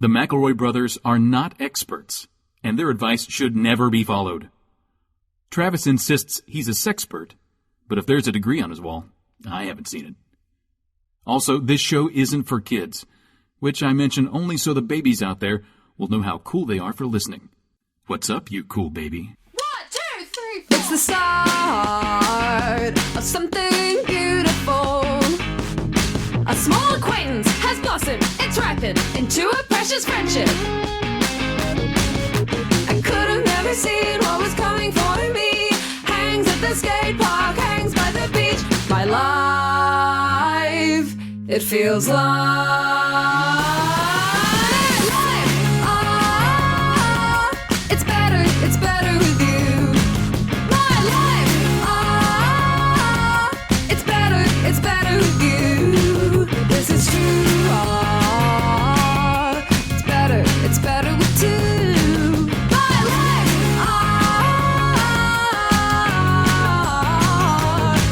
The McElroy brothers are not experts, and their advice should never be followed. Travis insists he's a sexpert, but if there's a degree on his wall, I haven't seen it. Also, this show isn't for kids, which I mention only so the babies out there will know how cool they are for listening. What's up, you cool baby? 1, 2, 3, 4. It's the start of something beautiful. A small acquaintance has blossomed, it's ripened into a precious friendship. I could have never seen what was coming for me. Hangs at the skate park, hangs by the beach. My life, it feels like it's better with you. My life, it's better with you. This is true, it's better with two. My life,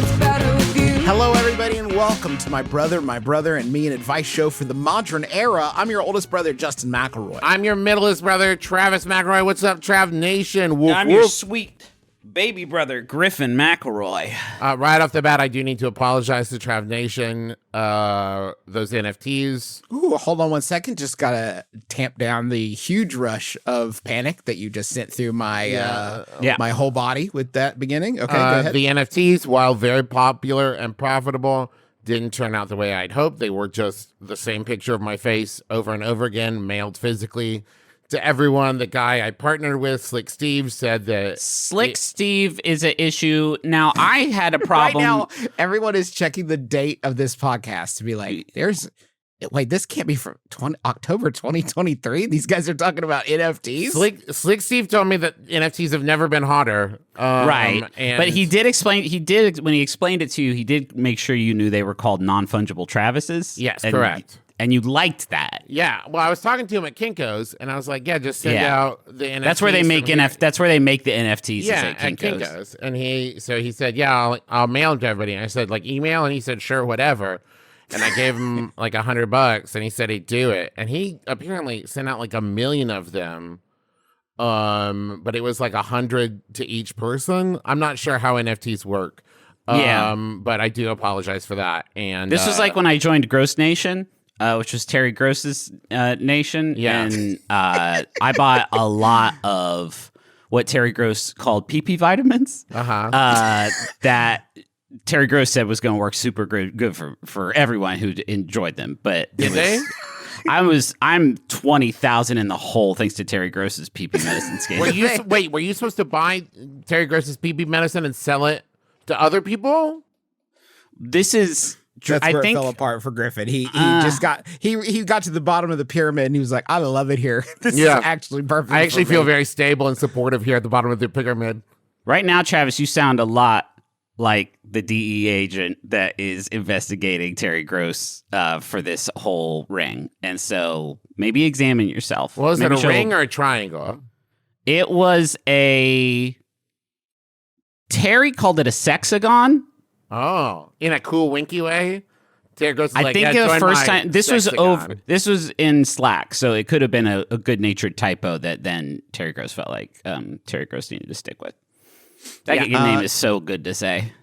it's better with you. Hello, everybody, and welcome to My Brother, and Me, an advice show for the modern era. I'm your oldest brother, Justin McElroy. I'm your middleest brother, Travis McElroy. What's up, Trav Nation? Woof, I'm woof. your sweet baby brother, Griffin McElroy. Right off the bat, I do need to apologize to Trav Nation. Those NFTs. Ooh, hold on one second. Just gotta tamp down the huge rush of panic that you just sent through my my whole body with that beginning. Okay, go ahead. The NFTs, while very popular and profitable, didn't turn out the way I'd hoped. They were just the same picture of my face over and over again, mailed physically to everyone. The guy I partnered with, Slick Steve, said that Steve is an issue. Now, I had a problem. Right now, everyone is checking the date of this podcast to be like, wait, this can't be from October 2023. These guys are talking about NFTs. Slick Steve told me that NFTs have never been hotter. Right. But he did explain, when he explained it to you, he did make sure you knew they were called non-fungible Travises. Yes, correct. And you liked that. Yeah. Well, I was talking to him at Kinko's, and I was like, "Yeah, just send out the NFTs." That's where they make That's where they make the NFTs. Yeah, at Kinko's. And he said, "Yeah, I'll mail them to everybody." And I said, "Like email?" And he said, "Sure, whatever." And I gave him like $100, and he said he'd do it. And he apparently sent out like 1 million of them. But it was like 100 to each person. I'm not sure how NFTs work. But I do apologize for that. And this was like when I joined Gross Nation. Which was Terry Gross's nation. Yeah. And I bought a lot of what Terry Gross called pee-pee vitamins. That Terry Gross said was going to work super good for everyone who enjoyed them. But I'm 20,000 in the hole thanks to Terry Gross's pee-pee medicine scheme. Were you supposed to buy Terry Gross's pee-pee medicine and sell it to other people? This is... That's where it fell apart for Griffin. He just got to the bottom of the pyramid and he was like, I love it here. This is actually perfect. I actually feel very stable and supportive here at the bottom of the pyramid. Right now, Travis, you sound a lot like the DEA agent that is investigating Terry Gross for this whole ring. And so maybe examine yourself. Was it a ring or a triangle? It was Terry called it a sexagon. Oh, in a cool, winky way? Terry Gross is I like, think the first time this was in Slack, so it could have been a good-natured typo that then Terry Gross felt like Terry Gross needed to stick with. That name is so good to say.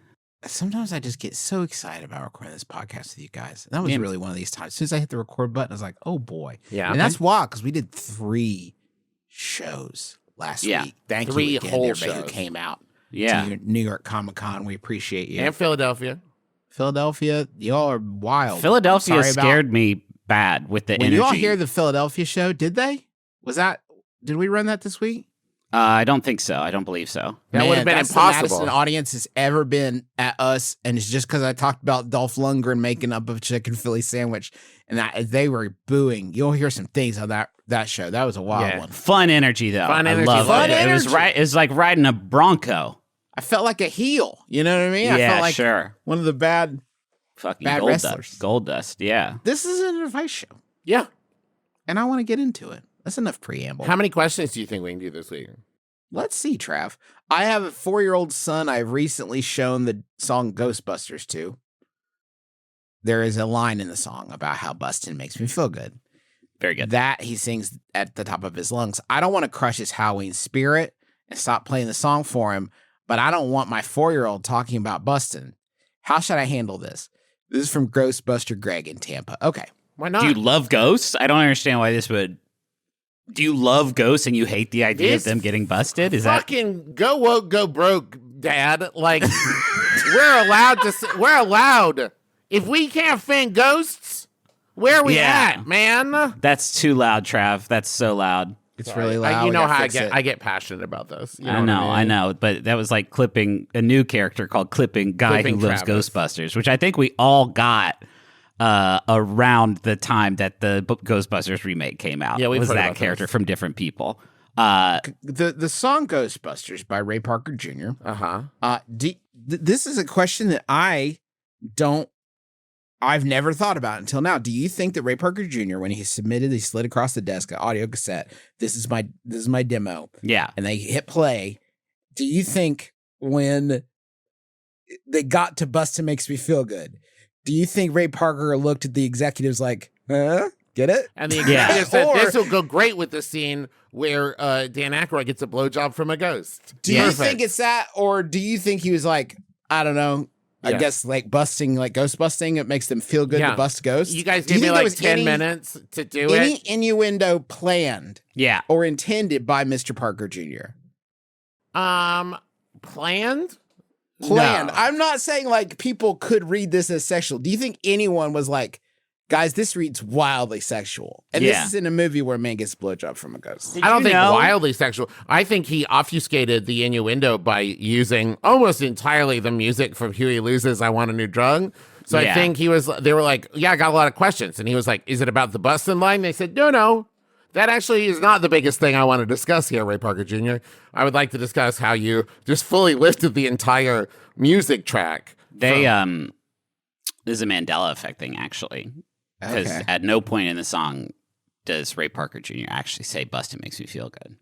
Sometimes I just get so excited about recording this podcast with you guys. That was really one of these times. As soon as I hit the record button, I was like, oh boy. Yeah. And that's why, because we did 3 shows last week. Thank you again, whole everybody shows. Who came out. Yeah. To New York Comic Con. We appreciate you. And Philadelphia, y'all are wild. Philadelphia scared me bad with the energy. When you all hear the Philadelphia show, did they? Did we run that this week? I don't think so. I don't believe so. That would have been impossible. The Madison audience has ever been at us, and it's just because I talked about Dolph Lundgren making up a chicken Philly sandwich, and they were booing. You'll hear some things on that show. That was a wild one. Fun energy, though. Fun energy. I love it. It was right. It's like riding a Bronco. I felt like a heel. You know what I mean? Yeah, I felt like one of the bad wrestlers. Gold dust, yeah. This is an advice show. Yeah. And I want to get into it. That's enough preamble. How many questions do you think we can do this week? Let's see, Trav. I have a 4-year-old son I've recently shown the song Ghostbusters to. There is a line in the song about how busting makes me feel good. Very good. That he sings at the top of his lungs. I don't want to crush his Halloween spirit and stop playing the song for him, but I don't want my 4-year-old talking about busting. How should I handle this? This is from Ghostbuster Greg in Tampa. Okay. Why not? Do you love ghosts? I don't understand why this would. Do you love ghosts and you hate the idea of them getting busted? Is fucking go woke, go broke, Dad? Like we're allowed. If we can't fan ghosts, where are we at, man? That's too loud, Trav. That's so loud. It's really loud. You know how I get passionate about this. You know I know. But that was like clipping a new character called Clipping Guy Who Loves Ghostbusters, which I think we all got around the time that the Ghostbusters remake came out. Yeah, we was that character from different people. The song Ghostbusters by Ray Parker Jr. This is a question that I've never thought about until now. Do you think that Ray Parker Jr., when he slid across the desk an audio cassette, this is my demo. Yeah. And they hit play. Do you think when they got to Bustin' Makes Me Feel Good, do you think Ray Parker looked at the executives like, get it? And the executive said, this will go great with the scene where Dan Aykroyd gets a blowjob from a ghost. Do you think it's that, or do you think he was like, I don't know, I guess like busting, like ghost busting, it makes them feel good to bust ghosts? You guid give me like 10 minutes to do any innuendo planned or intended by Mr. Parker Jr.? Planned? Planned. No. I'm not saying like people could read this as sexual. Do you think anyone was like, guys, this reads wildly sexual? And this is in a movie where a man gets a blowjob from a ghost. I don't think wildly sexual. I think he obfuscated the innuendo by using almost entirely the music from Huey Lewis' I Want a New Drug. So I think they were like, I got a lot of questions. And he was like, is it about the busting line? They said, no. That actually is not the biggest thing I want to discuss here, Ray Parker Jr. I would like to discuss how you just fully lifted the entire music track. This is a Mandela effect thing, actually. Because at no point in the song does Ray Parker Jr. actually say "Bustin' Makes Me Feel Good."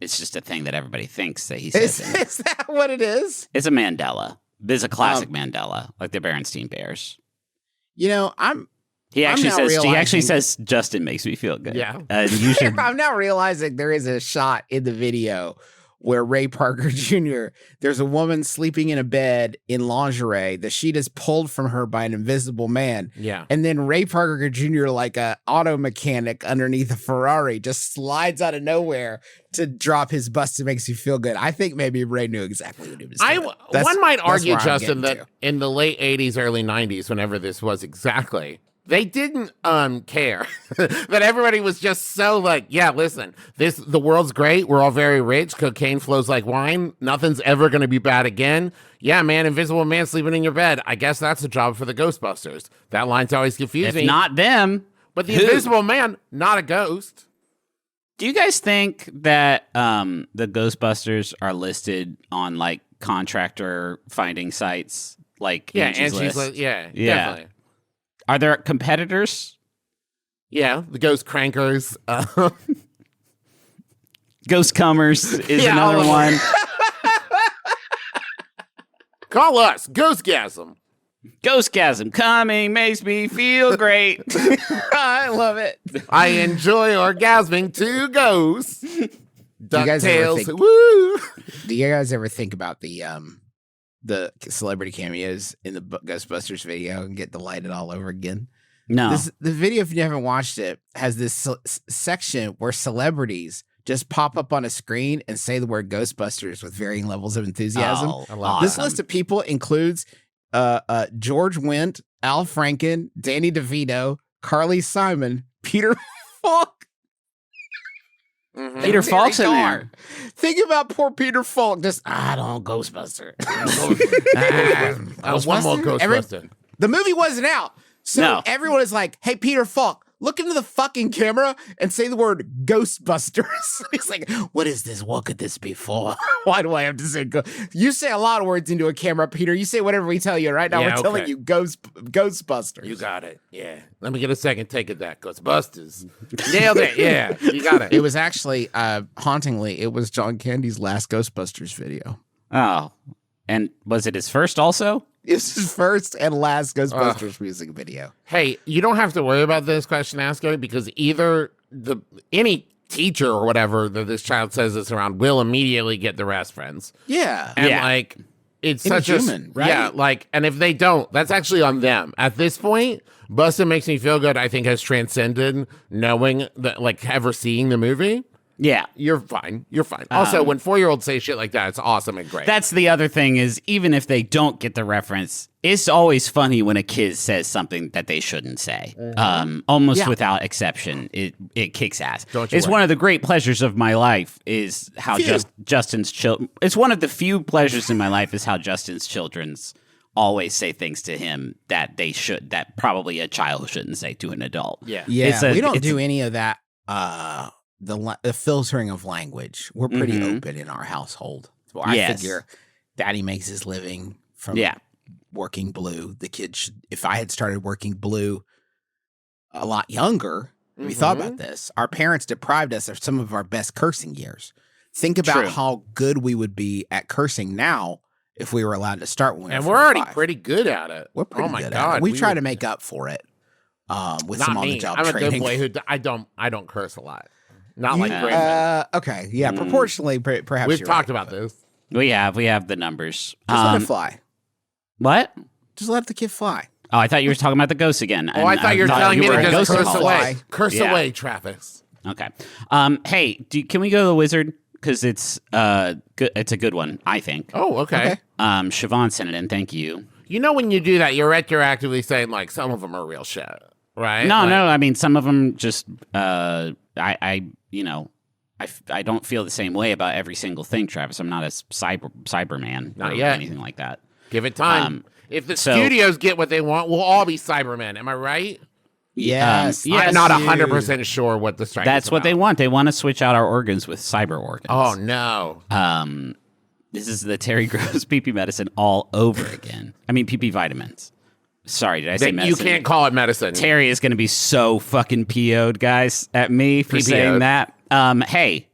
It's just a thing that everybody thinks that he says. Is that what it is? It's a Mandela. It's a classic Mandela, like the Berenstain Bears. You know, He actually says Justin makes me feel good. Yeah. You should. I'm now realizing there is a shot in the video where Ray Parker Jr., there's a woman sleeping in a bed in lingerie. The sheet is pulled from her by an invisible man. Yeah. And then Ray Parker Jr., like a auto mechanic underneath a Ferrari, just slides out of nowhere to drop his Bustin' Makes You Feel Good. I think maybe Ray knew exactly what he was doing. One might argue, Justin, that in the late 80s, early 90s, whenever this was exactly, they didn't care that everybody was just so like, listen, the world's great. We're all very rich. Cocaine flows like wine. Nothing's ever going to be bad again. Yeah, man, invisible man sleeping in your bed. I guess that's a job for the Ghostbusters. That line's always confusing. If not them. But the invisible man, not a ghost. Do you guys think that the Ghostbusters are listed on like contractor finding sites? Like Angie's List? Definitely. Are there competitors? Yeah, the Ghost Crankers. Ghost Cummers is another one. Call us, Ghostgasm. Ghostgasm coming makes me feel great. I love it. I enjoy orgasming to ghosts. DuckTales. Woo! Do you guys ever think about the celebrity cameos in the Ghostbusters video and get delighted all over again? No. The video, if you haven't watched it, has this section where celebrities just pop up on a screen and say the word Ghostbusters with varying levels of enthusiasm. This list of people includes George Wendt, Al Franken, Danny DeVito, Carly Simon, Peter Falk. Mm-hmm. Peter Falk's in there. Think about poor Peter Falk. Just, I don't Ghostbuster. One more Ghostbuster. The movie wasn't out. So everyone is like, hey, Peter Falk, look into the fucking camera and say the word Ghostbusters. He's like, what is this? What could this be for? Why do I have to say You say a lot of words into a camera, Peter. You say whatever we tell you. Right now we're telling you Ghostbusters. You got it. Yeah. Let me get a second take of that. Ghostbusters. Nailed it. Yeah. You got it. It was actually, hauntingly, it was John Candy's last Ghostbusters video. Oh. And was it his first also? It's his first and last Ghostbusters music video. Hey, you don't have to worry about this question asker because either any teacher or whatever that this child says this around will immediately get the reference. Yeah. And like it's such a human, right? Yeah, like, and if they don't, that's actually on them. At this point, Bustin' Makes Me Feel Good, I think, has transcended knowing that, like, ever seeing the movie. Yeah. You're fine. You're fine. Also, when 4-year-olds say shit like that, it's awesome and great. That's the other thing is, even if they don't get the reference, it's always funny when a kid says something that they shouldn't say. Almost without exception, it kicks ass. It's one of the great pleasures of my life is how Justin's children. It's one of the few pleasures in my life is how Justin's children's always say things to him that probably a child shouldn't say to an adult. Yeah. We don't do any of that. The filtering of language. We're pretty open in our household. So I figure Daddy makes his living from working blue. The kid should, if I had started working blue a lot younger, we thought about this. Our parents deprived us of some of our best cursing years. Think about how good we would be at cursing now if we were allowed to start when we were And we're already pretty good at it. We're pretty good at it. We try to make up for it with some on-the-job training. I'm a good boy who I don't curse a lot. Not like Brandon. Okay, yeah, proportionally, perhaps we've talked about this. We have the numbers. Just let it fly. What? Just let the kid fly. Oh, I thought you were talking about the ghosts again. Oh, I thought you were telling me to just curse away. Curse Yeah. away, Travis. Okay. Hey, can we go to the wizard? Because it's good. It's a good one, I think. Oh, okay. Siobhan sent it in. Thank you. You know when you do that, you're retroactively saying like some of them are real shit, right? No, like, no. I mean, some of them just I don't feel the same way about every single thing, Travis. I'm not a Cyberman Not or yet. anything like that. Give it time. If the studios get what they want, we'll all be Cybermen. Am I right? Yes. I'm not 100% sure what the strike That's is what they about. want. They want to switch out our organs with cyber organs. Oh, no. This is the Terry Gross pee-pee medicine all over again. I mean, pee-pee vitamins. Sorry, did I say medicine? You can't call it medicine. Terry is going to be so fucking PO'd, guys, at me for saying that. Hey,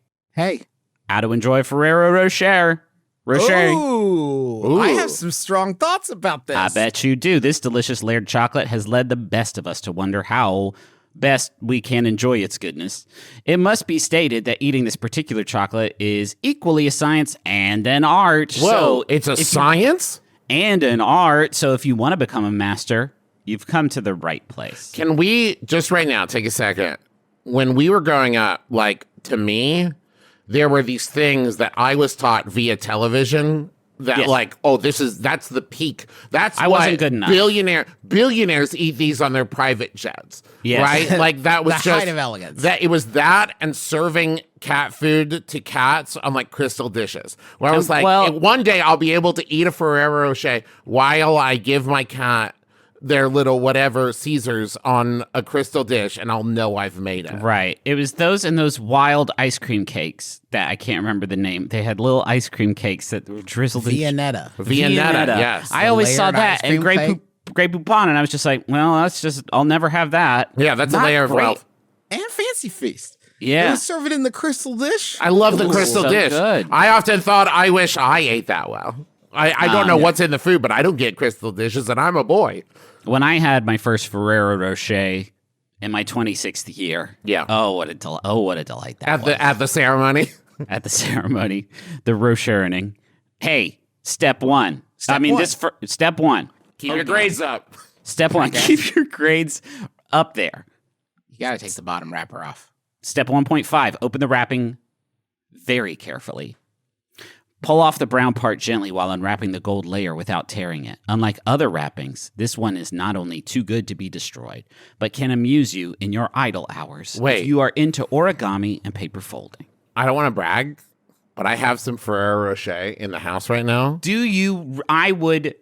how to enjoy Ferrero Rocher. Ooh, I have some strong thoughts about this. I bet you do. This delicious layered chocolate has led the best of us to wonder how best we can enjoy its goodness. It must be stated that eating this particular chocolate is equally a science and an art. Whoa, so it's a science? And an art. So if you want to become a master, you've come to the right place. Can we just right now take a second? When we were growing up, like to me, there were these things that I was taught via television that like, oh, that's the peak. That's I why wasn't good enough. Billionaires eat these on their private jets. Yes. Right? Like that was The just height of elegance. That it was that and serving cat food to cats on like crystal dishes. Where I was like, one day I'll be able to eat a Ferrero Rocher while I give my cat their little whatever Caesars on a crystal dish, and I'll know I've made it. Right. It was those and those wild ice cream cakes that I can't remember the name. They had little ice cream cakes that were drizzled in Viennetta, yes. I always saw layered that ice and cream Grey Poupon, and I was just like, well, I'll never have that. Yeah, that's Not a layer of great. wealth. and Fancy Feast. Yeah. They would serve it in the crystal dish. I love the crystal so dish. good. I often thought I wish I ate that well. I don't know what's in the food, but I don't get crystal dishes, and I'm a boy. When I had my first Ferrero Rocher in my 26th year, oh what a delight that was. At the ceremony. At the ceremony, the Rocherining. Hey, step one. Step one. Keep your grades up. Step one, keep your grades up there. You got to take the bottom wrapper off. Step 1.5, open the wrapping very carefully. Pull off the brown part gently while unwrapping the gold layer without tearing it. Unlike other wrappings, this one is not only too good to be destroyed, but can amuse you in your idle hours. Wait. If you are into origami and paper folding. I don't want to brag, but I have some Ferrero Rocher in the house right now. Do you? I would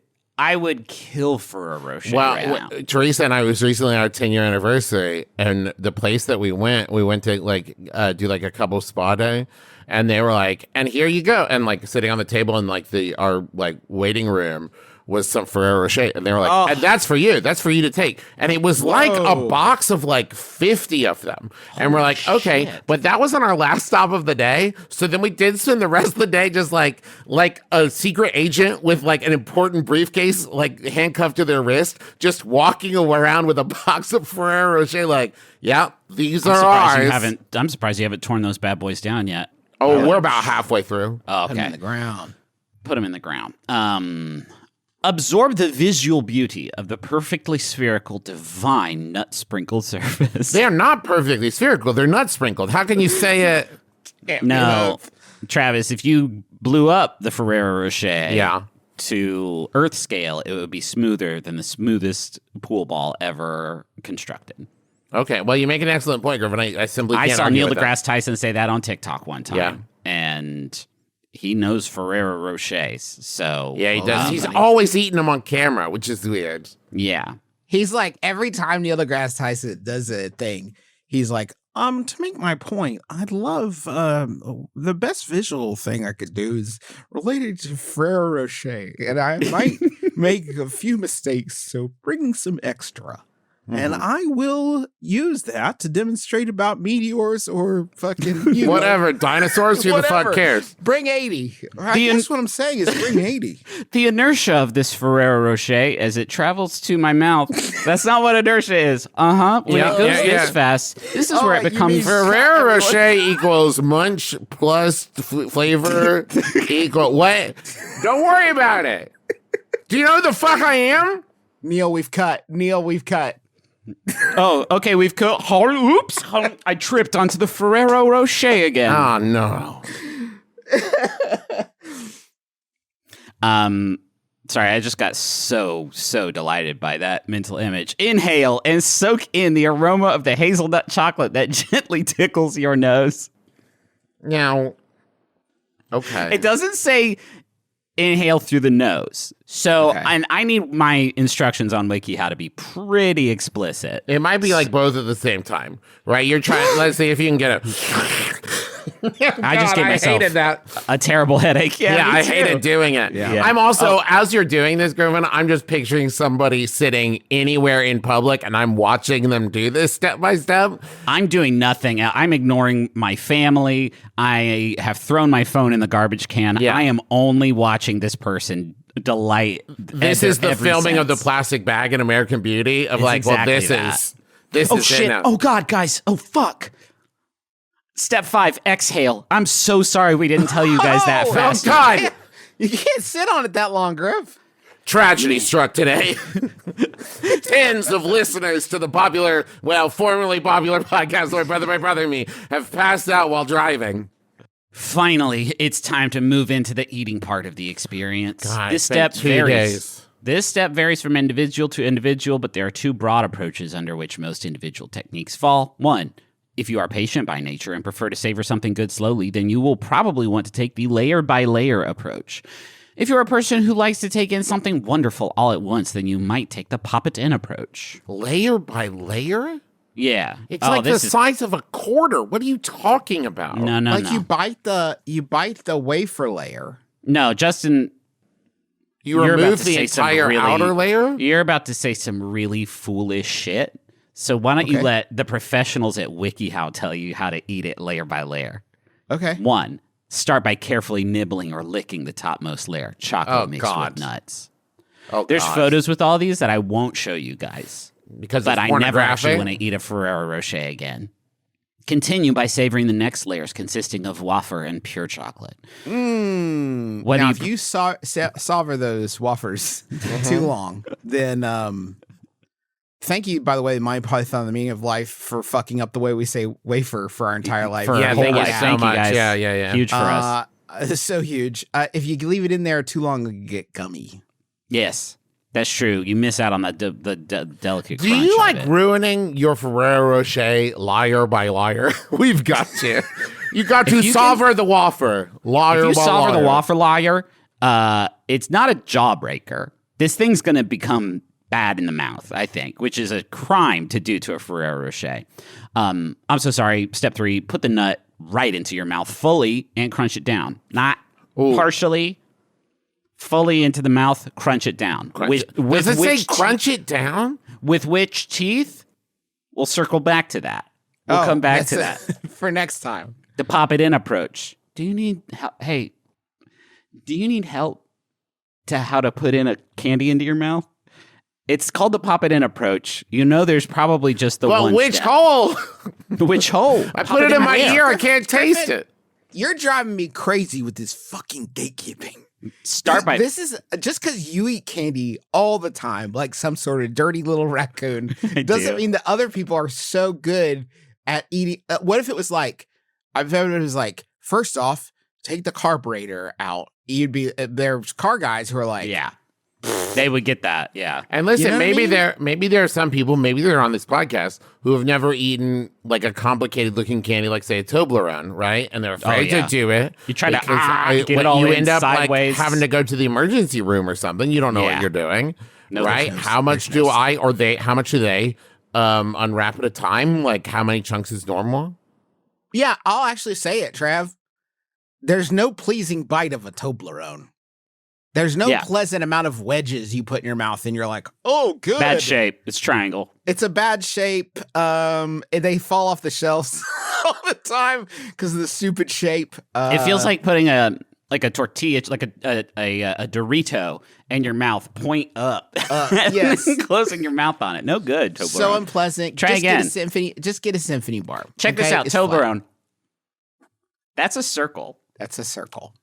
kill Ferrero Rocher right now. Teresa and I was recently on our 10-year anniversary, and the place that we went to like do like a couple spa day, and they were like, and here you go, and like sitting on the table in like our like waiting room was some Ferrero Rocher. And they were like, and that's for you. That's for you to take. And it was like a box of like 50 of them. And we're like, okay, but that was on our last stop of the day. So then we did spend the rest of the day just like a secret agent with like an important briefcase, like handcuffed to their wrist, just walking around with a box of Ferrero Rocher, like, yeah, these are ours. I'm surprised you haven't torn those bad boys down yet. Oh, we're about halfway through. Oh, okay. Put them in the ground. Put them in the ground. Absorb the visual beauty of the perfectly spherical, divine nut sprinkled surface. They're not perfectly spherical. They're nut sprinkled. How can you say it? No, Travis, if you blew up the Ferrero Rocher to Earth scale, it would be smoother than the smoothest pool ball ever constructed. Okay, well, you make an excellent point, Griffin. I simply can't I saw argue Neil with deGrasse Tyson say that on TikTok one time, and he knows Ferrero Rochers. So yeah, he does. He's always eating them on camera, which is weird. Yeah, he's like every time Neil deGrasse Tyson does a thing, he's like, to make my point, I'd love the best visual thing I could do is related to Ferrero Rocher, and I might make a few mistakes, so bring some extra. And I will use that to demonstrate about meteors or fucking whatever dinosaurs. Who the fuck cares? Bring 80. I guess what I'm saying is bring 80. The inertia of this Ferrero Rocher as it travels to my mouth. That's not what inertia is. When it goes this fast, this is where it becomes Ferrero Rocher equals munch plus flavor equal what? Don't worry about it. Do you know who the fuck I am? Neil, we've cut. Oh, okay, we've cut. Oops, I tripped onto the Ferrero Rocher again. Oh, no. Sorry, I just got so delighted by that mental image. Inhale and soak in the aroma of the hazelnut chocolate that gently tickles your nose. Now, okay. It doesn't say inhale through the nose. So, and I need my instructions on WikiHow to be pretty explicit. It might be like both at the same time, right? You're trying, let's see if you can get it. I just gave myself a terrible headache. Yeah, I hated doing it. Yeah. I'm also, as you're doing this, Griffin, I'm just picturing somebody sitting anywhere in public and I'm watching them do this step by step. I'm doing nothing. I'm ignoring my family. I have thrown my phone in the garbage can. I am only watching this person delight. This is the filming of the plastic bag in American Beauty of this is shit. Oh God, guys. Oh fuck. Step 5, exhale. I'm so sorry we didn't tell you guys that fast. Oh, God. You can't sit on it that long, Griff. Tragedy struck today. Tens of listeners to the formerly popular podcast, Lord Brother, My Brother and Me, have passed out while driving. Finally, it's time to move into the eating part of the experience. God, this step varies. Days. This step varies from individual to individual, but there are 2 broad approaches under which most individual techniques fall. 1, if you are patient by nature and prefer to savor something good slowly, then you will probably want to take the layer-by-layer approach. If you're a person who likes to take in something wonderful all at once, then you might take the pop-it-in approach. Layer by layer? Yeah. It's like the size of a quarter. What are you talking about? No. You bite the wafer layer. No, Justin, you remove the entire outer layer? You're about to say some really foolish shit. So why don't you let the professionals at WikiHow tell you how to eat it layer by layer? Okay. 1, start by carefully nibbling or licking the topmost layer, chocolate mixed with nuts. There's photos with all these that I won't show you guys. But I never actually want to eat a Ferrero Rocher again. Continue by savoring the next layers consisting of wafer and pure chocolate. If you savor those wafers too long, then thank you, by the way, Monty Python, The Meaning of Life, for fucking up the way we say wafer for our entire life. Thank you so much. Guys. Yeah. Huge for us. It's so huge. If you leave it in there too long, you get gummy. Yes, that's true. You miss out on the delicate crunch. Do you like ruining your Ferrero Rocher layer by layer? We've got to. You got to savor the wafer layer by layer. If you savor the wafer layer, it's not a jawbreaker. This thing's going to become bad in the mouth, I think, which is a crime to do to a Ferrero Rocher. I'm so sorry. Step 3, put the nut right into your mouth fully and crunch it down. Not partially, fully into the mouth, crunch it down. Does it say crunch it down? With which teeth? We'll circle back to that. We'll come back to that. For next time. The pop it in approach. Do you need help? Hey, do you need help to how to put in a candy into your mouth? It's called the pop it in approach. You know there's probably just the one which step. hole? Which hole? I put it in my ear. I can't taste it. You're driving me crazy with this fucking gatekeeping. This is just because you eat candy all the time, like some sort of dirty little raccoon, doesn't mean that other people are so good at eating. What if it was like, I've heard it was like, first off, take the carburetor out. You'd be there's car guys who are like, yeah. They would get that, yeah. And listen, you know maybe there are some people, maybe they're on this podcast who have never eaten like a complicated looking candy, like say a Toblerone, right? And they're afraid to do it. You try to get it all you in end up sideways. like having to go to the emergency room or something. You don't know what you're doing, right? How much do how much do they unwrap at a time? Like how many chunks is normal? Yeah, I'll actually say it, Trav. There's no pleasing bite of a Toblerone. There's no pleasant amount of wedges you put in your mouth and you're like, oh, good. Bad shape. It's triangle. It's a bad shape. They fall off the shelves all the time because of the stupid shape. It feels like putting a tortilla, like a Dorito in your mouth, point up. Yes. Closing your mouth on it. No good, Toblerone. So unpleasant. Try again. Just get a symphony bar. Check this out, Toblerone. That's a circle. That's a circle.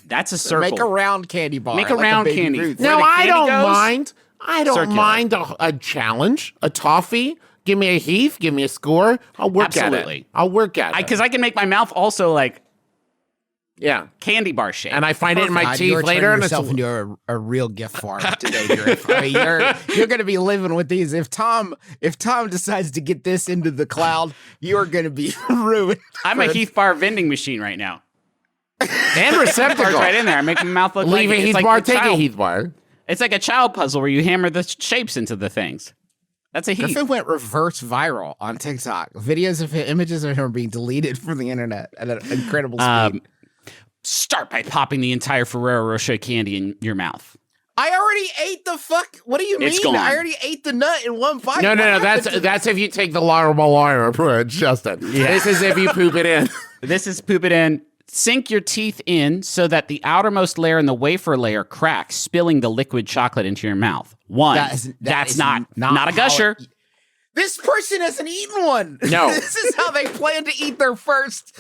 That's a circle. Make a round candy bar. Make a round candy. Ruth. No, I don't mind. I don't mind a challenge, a toffee. Give me a Heath. Give me a score. I'll work at it. I'll work at it. Because I can make my mouth also like candy bar shape. And I find it in my teeth later. And yourself into a real gift farm today. You're going to be living with these. If Tom decides to get this into the cloud, you're going to be ruined. I'm a Heath bar vending machine right now. And receptacle right in there. I make my mouth look leave like a Heath bar, take a Heath bar. It's like a child puzzle where you hammer the shapes into the things. That's a Heath. Griffin went reverse viral on TikTok. Videos of images of him being deleted from the internet at an incredible speed. Start by popping the entire Ferrero Rocher candy in your mouth. I already ate the fuck. What do you mean? It's gone. I already ate the nut in one bite. No. That's if you take the Lara approach, Justin. Yeah. This is if you poop it in. This is poop it in. Sink your teeth in so that the outermost layer and the wafer layer cracks, spilling the liquid chocolate into your mouth. That's not a gusher. This person hasn't eaten one. No. This is how they plan to eat their first.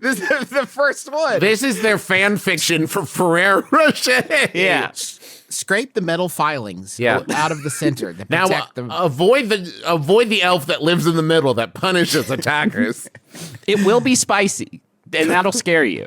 This is the first one. This is their fan fiction for Ferrero Rocher. Yeah. Scrape the metal filings out of the center. Now, avoid the elf that lives in the middle that punishes attackers. It will be spicy, and that'll scare you.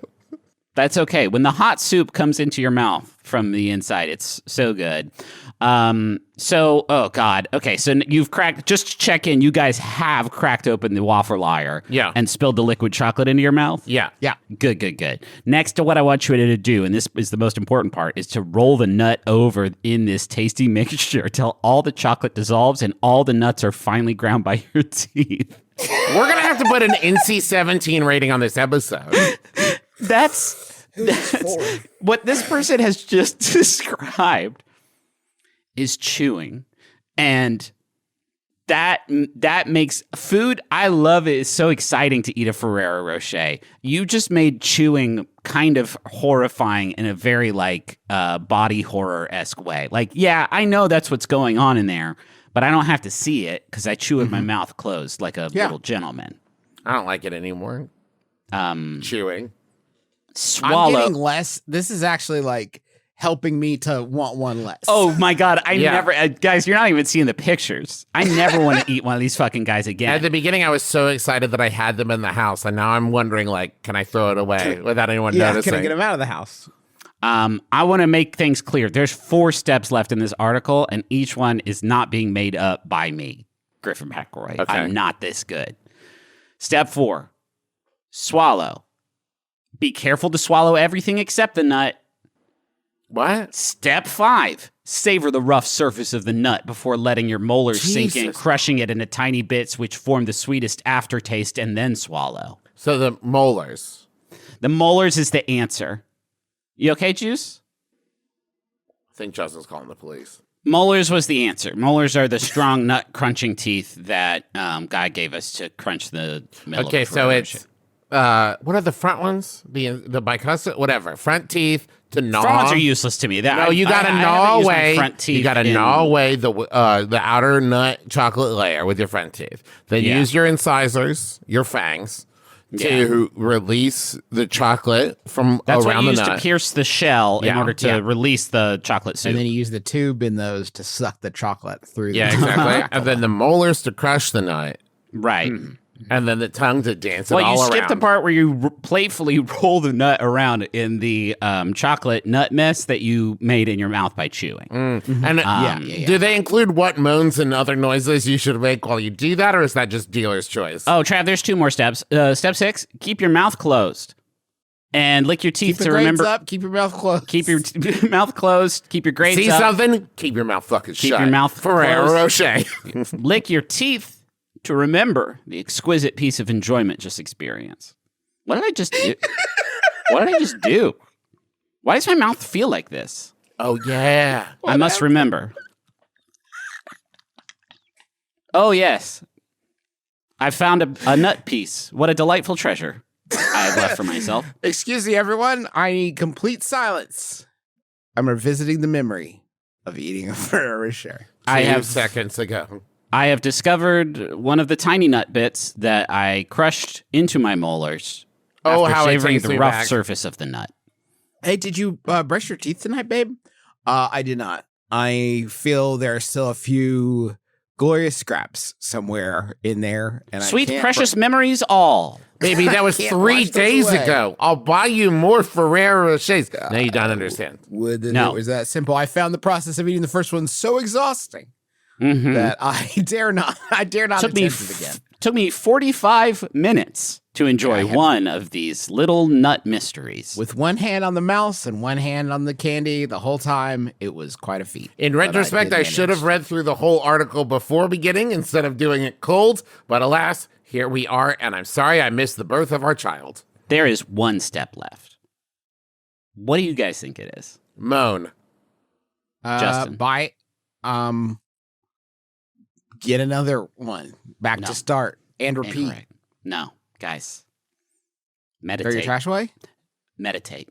That's okay. When the hot soup comes into your mouth from the inside, it's so good. Oh God. Okay. So you've cracked, just to check in, you guys have cracked open the waffle liar. Yeah. And spilled the liquid chocolate into your mouth. Yeah. Yeah. Good. Next to what I want you to do, and this is the most important part, is to roll the nut over in this tasty mixture until all the chocolate dissolves and all the nuts are finely ground by your teeth. We're going to have to put an NC-17 rating on this episode. That's what this person has just described is chewing, and that makes food. I love it. It's so exciting to eat a Ferrero Rocher. You just made chewing kind of horrifying in a very body horror-esque way. Like, yeah, I know that's what's going on in there, but I don't have to see it because I chew with my mouth closed like a little gentleman. I don't like it anymore. Chewing. Swallow. I'm getting less. This is actually helping me to want one less. Oh my God. I never, guys, you're not even seeing the pictures. I never want to eat one of these fucking guys again. At the beginning, I was so excited that I had them in the house. And now I'm wondering, can I throw it away without anyone noticing? Can I get them out of the house? I want to make things clear. There's 4 steps left in this article, and each one is not being made up by me, Griffin McElroy. Okay. I'm not this good. Step 4, swallow. Be careful to swallow everything except the nut. What? Step 5, savor the rough surface of the nut before letting your molars sink in, crushing it into tiny bits which form the sweetest aftertaste, and then swallow. So the molars. The molars is the answer. You okay, Juice? I think Justin's calling the police. Molars was the answer. Molars are the strong nut crunching teeth that God gave us to crunch the middle. Okay, of so it's what are the front ones? The bicuspid, whatever. Front teeth to gnaw. Front ones are useless to me. You gotta gnaw away. You gotta gnaw away the outer nut chocolate layer with your front teeth. Then use your incisors, your fangs, to release the chocolate from That's around what you the use nut. to pierce the shell in order to release the chocolate soup. And then you use the tube in those to suck the chocolate through. Yeah, exactly. And then the molars to crush the nut. Right. And then the tongue to dance it all around. Well, you skip the part where you playfully roll the nut around in the chocolate nut mess that you made in your mouth by chewing. And do they include what moans and other noises you should make while you do that, or is that just dealer's choice? Oh, Trav, there's 2 more steps. Step 6, keep your mouth closed. And lick your teeth to remember. Up, keep your mouth closed. Keep your mouth closed. Keep your grades See up. something? Keep your mouth fucking shut. Keep your mouth Ferrero Rocher. Lick your teeth to remember the exquisite piece of enjoyment just experienced. What did I just do? What did I just do? Why does my mouth feel like this? Oh, yeah. I must remember. Oh, yes. I found a nut piece. What a delightful treasure I have left for myself. Excuse me, everyone. I need complete silence. I'm revisiting the memory of eating a Ferrero Rocher. 2 seconds ago. I have discovered one of the tiny nut bits that I crushed into my molars. Oh, after how it savoring takes the me rough back. surface of the nut. Hey, did you brush your teeth tonight, babe? I did not. I feel there are still a few glorious scraps somewhere in there. And Sweet, I can't precious memories all. Baby, that was can't 3 wash those days away. ago. I'll buy you more Ferrero Rochers. No, you don't understand. It was that simple. I found the process of eating the first one so exhausting that I dare not attempt it again. Took me 45 minutes to enjoy one of these little nut mysteries. With one hand on the mouse and one hand on the candy the whole time, it was quite a feat. In retrospect, I should have read through the whole article before beginning instead of doing it cold. But alas, here we are, and I'm sorry I missed the birth of our child. There is one step left. What do you guys think it is? Moan. Justin. Bite. Get another one. Back to start and repeat. Incorrect. No, guys. Throw Meditate. your trash away? Meditate.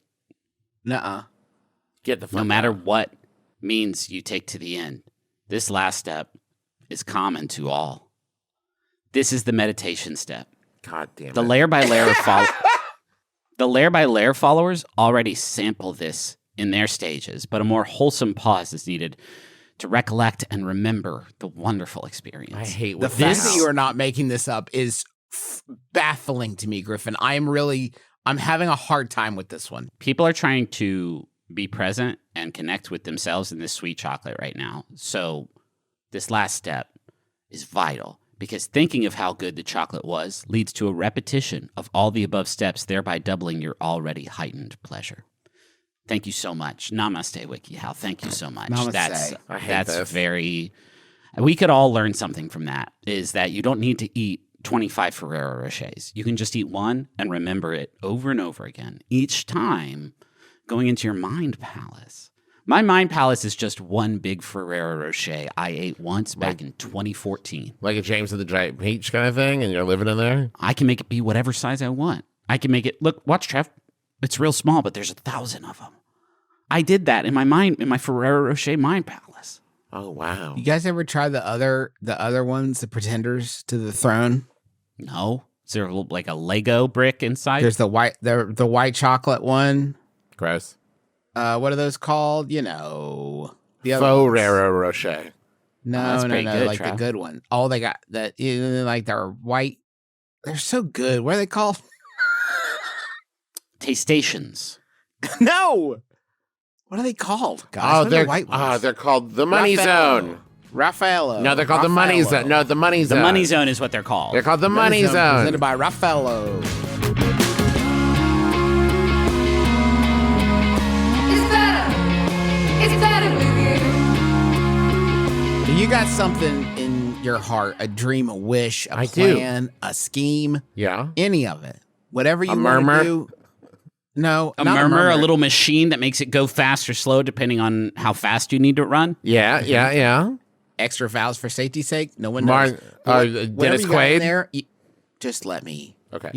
Nuh-uh. Get the fuck No matter out. what means you take to the end, this last step is common to all. This is the meditation step. God damn it. The layer by layer The layer by layer followers already sample this in their stages, but a more wholesome pause is needed to recollect and remember the wonderful experience. I hate The what fact that you are not making this up is baffling to me, Griffin. I'm having a hard time with this one. People are trying to be present and connect with themselves in this sweet chocolate right now. So this last step is vital because thinking of how good the chocolate was leads to a repetition of all the above steps, thereby doubling your already heightened pleasure. Thank you so much. Namaste, WikiHow. Thank you so much. Namaste. I hate That's this. very... We could all learn something from that, is that you don't need to eat 25 Ferrero Rochers. You can just eat one and remember it over and over again, each time going into your mind palace. My mind palace is just one big Ferrero Rocher I ate once back in 2014. Like a James of the Giant Peach kind of thing, and you're living in there? I can make it be whatever size I want. I can make it... Look, watch, Trev. It's real small, but there's 1,000 of them. I did that in my mind, in my Ferrero Rocher mind palace. Oh, wow. You guys ever try the other ones, the pretenders to the throne? No. Is there like a Lego brick inside? There's the white chocolate one. Gross. What are those called? You know, the other ones. Ferrero Rocher. No, pretty good, like Trav. the good one. Oh, they got that. Like they're white. They're so good. What are they called? Tastations. No. What are they called, guys? What are the white ones? They're called the Money Raffaello. Zone. Raffaello. No, they're called the Money Raffaello. Zone. No, the Money Zone. The Money Zone is what they're called. They're called the Money Zone. Presented by Raffaello. It's better with you. You got something in your heart, a dream, a wish, a I do. plan, a scheme, Yeah. any of it. Whatever you A want murmur. to do. No, a murmur, a little machine that makes it go fast or slow depending on how fast you need to run. Yeah. Extra valves for safety's sake. No one knows. Dennis Quaid. There, just let me. Okay.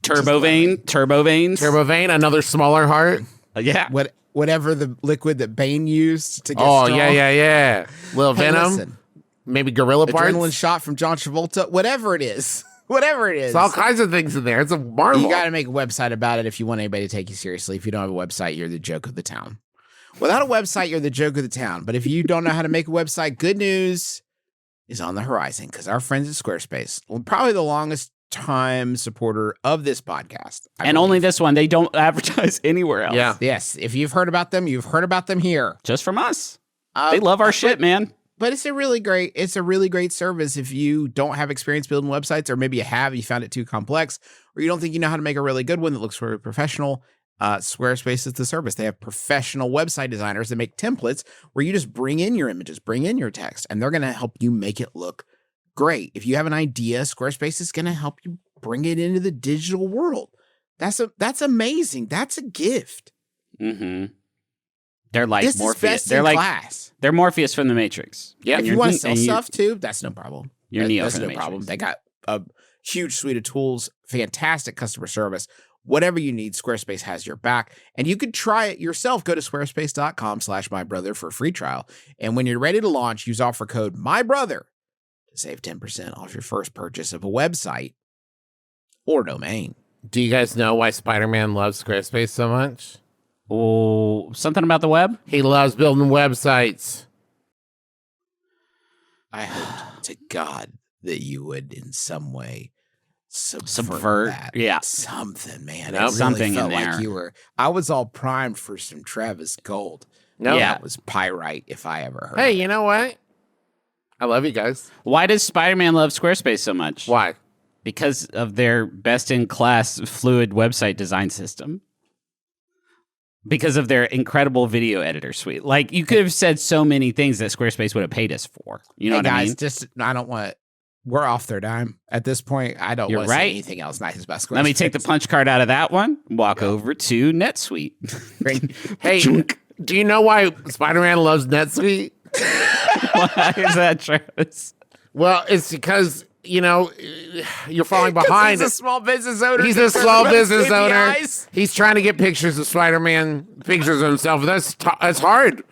Turbo veins. Another smaller heart. Yeah. Whatever the liquid that Bane used to get strong. Yeah. Little Venom. Listen, maybe gorilla parts. Adrenaline shot from John Travolta. Whatever it is. It's all kinds of things in there. It's a marvel. You got to make a website about it if you want anybody to take you seriously. If you don't have a website, you're the joke of the town. Without a website, you're the joke of the town. But if you don't know how to make a website, good news is on the horizon because our friends at Squarespace, probably the longest time supporter of this podcast. And only this one. They don't advertise anywhere else. Yeah. Yes. If you've heard about them, you've heard about them here. Just from us. They love our shit, man. But it's a really great service if you don't have experience building websites, or maybe you found it too complex, or you don't think you know how to make a really good one that looks very professional. Squarespace is the service. They have professional website designers that make templates where you just bring in your images, bring in your text, and they're going to help you make it look great. If you have an idea, Squarespace is going to help you bring it into the digital world. That's amazing. That's a gift. Mm-hmm. They're like this Morpheus. They're like class. They're Morpheus from the Matrix. Yeah. If you want to sell stuff too, that's no problem. You're Neo that's from the no Matrix. problem. They got a huge suite of tools, fantastic customer service. Whatever you need, Squarespace has your back. And you could try it yourself. Go to squarespace.com/mybrother for a free trial. And when you're ready to launch, use offer code MYBROTHER to save 10% off your first purchase of a website or domain. Do you guys know why Spider-Man loves Squarespace so much? Oh, something about the web? He loves building websites. I hope to God that you would in some way subvert that. Yeah. Something, man. Nope. Something felt in there. Like I was all primed for some Travis Gold. No, That was pyrite if I ever heard. Hey, you know what? I love you guys. Why does Spider-Man love Squarespace so much? Why? Because of their best-in-class fluid website design system. Because of their incredible video editor suite. Like, you could have said so many things that Squarespace would have paid us for. You know what I mean? I don't want... We're off their dime at this point. I don't want to say anything else nice about Squarespace. Let me take the punch card out of that one. Walk over to NetSuite. Hey, do you know why Spider-Man loves NetSuite? Why is that, Travis? Well, it's because, you're falling behind. He's a small business owner. He's a small business owner. He's trying to get pictures of Spider-Man, pictures of himself. That's hard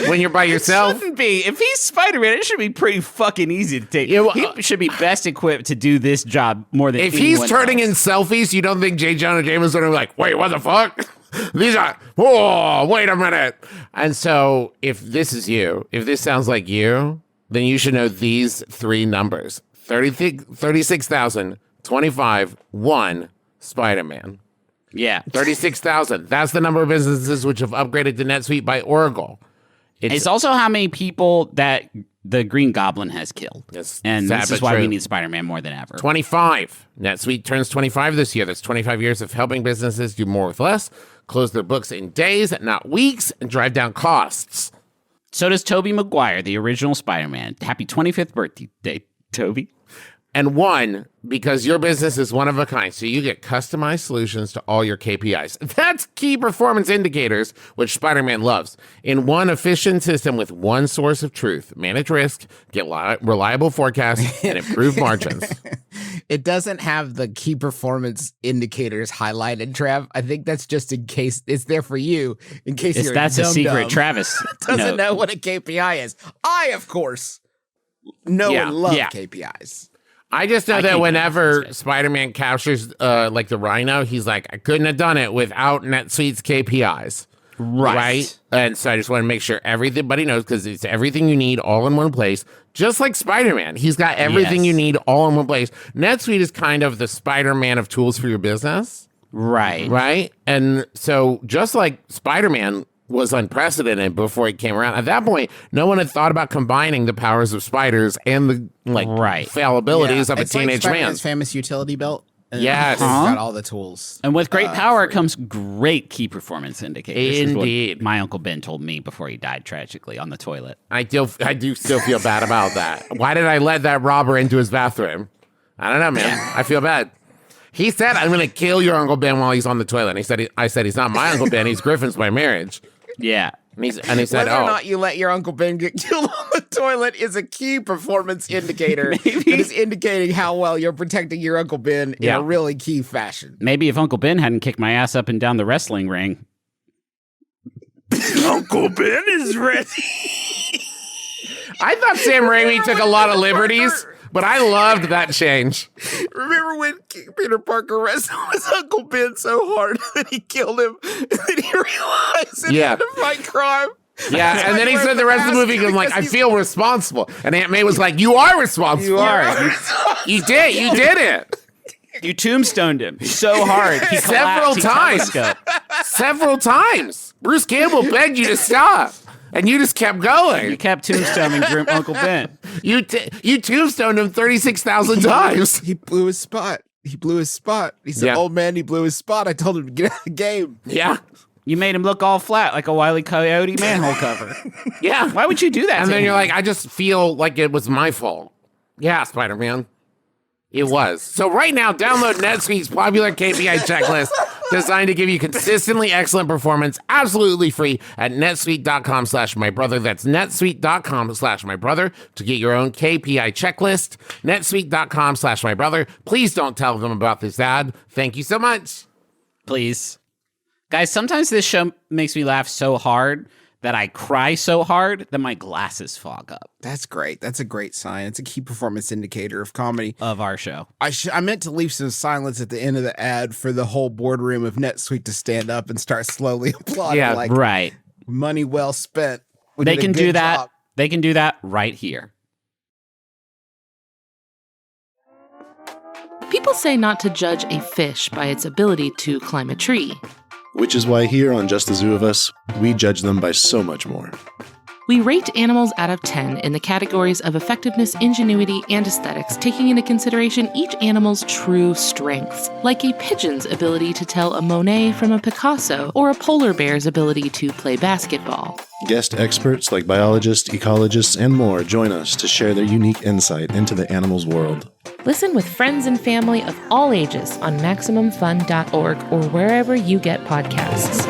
when you're by yourself. It shouldn't be. If he's Spider-Man, it should be pretty fucking easy to take. He should be best equipped to do this job more than if anyone he's turning in selfies, you don't think J. Jonah Jameson would be like, wait, what the fuck? These are, wait a minute. And so if this is you, if this sounds like you, then you should know these three numbers. 36,000, 25, 1, Spider-Man. Yeah. 36,000. That's the number of businesses which have upgraded to NetSuite by Oracle. It's also how many people that the Green Goblin has killed. And this is why we need Spider-Man more than ever. 25. NetSuite turns 25 this year. That's 25 years of helping businesses do more with less, close their books in days, not weeks, and drive down costs. So does Tobey Maguire, the original Spider-Man. Happy 25th birthday, Toby. And 1, because your business is one of a kind, so you get customized solutions to all your KPIs. That's key performance indicators, which Spider-Man loves. In one efficient system with one source of truth, manage risk, get reliable forecasts, and improve margins. It doesn't have the key performance indicators highlighted, Trav. I think that's just in case it's there for you, in case that's a secret. Travis doesn't know what a KPI is. I, of course, know and love KPIs. I just know that whenever Spider-Man captures like the Rhino, he's like, I couldn't have done it without NetSuite's KPIs. Right? And so I just want to make sure everybody knows, because it's everything you need all in one place. Just like Spider-Man. He's got everything you need all in one place. NetSuite is kind of the Spider-Man of tools for your business. Right? And so just like Spider-Man was unprecedented before he came around. At that point, no one had thought about combining the powers of spiders and the fallibilities of a teenage man. His famous utility belt. Yes. It's got all the tools. And with great power comes great key performance indicators. Indeed. Is what my Uncle Ben told me before he died tragically on the toilet. I do still feel bad about that. Why did I let that robber into his bathroom? I don't know, man. I feel bad. He said, I'm going to kill your Uncle Ben while he's on the toilet. And I said, he's not my Uncle Ben. He's Griffin's by marriage. Yeah. And he said, whether or not you let your Uncle Ben get killed on the toilet is a key performance indicator that is indicating how well you're protecting your Uncle Ben in a really key fashion. Maybe if Uncle Ben hadn't kicked my ass up and down the wrestling ring. Uncle Ben is ready. I thought Sam Raimi took a lot of liberties, but I loved that change. Remember when Peter Parker wrestled his Uncle Ben so hard that he killed him, and then he realized he had to fight crime? Yeah, and then he said the rest of the movie, I'm like, I feel responsible. And Aunt May was like, you are responsible. You are. You did it. You tombstoned him so hard. He Several times. Several times. Bruce Campbell begged you to stop. And you just kept going. You kept tombstoning Uncle Ben. You tombstoned him 36,000 times. He blew his spot. He's an old man. He blew his spot. I told him to get out of the game. Yeah. You made him look all flat like a Wile E. Coyote manhole cover. Yeah. Why would you do that? And then you're like, I just feel like it was my fault. Yeah, Spider-Man. It was. So right now, download NetSuite's popular KPI checklist designed to give you consistently excellent performance absolutely free at netsuite.com/mybrother. That's netsuite.com/mybrother to get your own KPI checklist. netsuite.com/mybrother. Please don't tell them about this ad. Thank you so much. Please. Guys, sometimes this show makes me laugh so hard that I cry so hard that my glasses fog up. That's great. That's a great sign. It's a key performance indicator of comedy. Of our show. I meant to leave some silence at the end of the ad for the whole boardroom of NetSuite to stand up and start slowly applauding. Yeah, right. Money well spent. They can do that. Job. They can do that right here. People say not to judge a fish by its ability to climb a tree. Which is why here on Just the Zoo of Us, we judge them by so much more. We rate animals out of 10 in the categories of effectiveness, ingenuity, and aesthetics, taking into consideration each animal's true strengths, like a pigeon's ability to tell a Monet from a Picasso, or a polar bear's ability to play basketball. Guest experts like biologists, ecologists, and more join us to share their unique insight into the animal's world. Listen with friends and family of all ages on MaximumFun.org or wherever you get podcasts.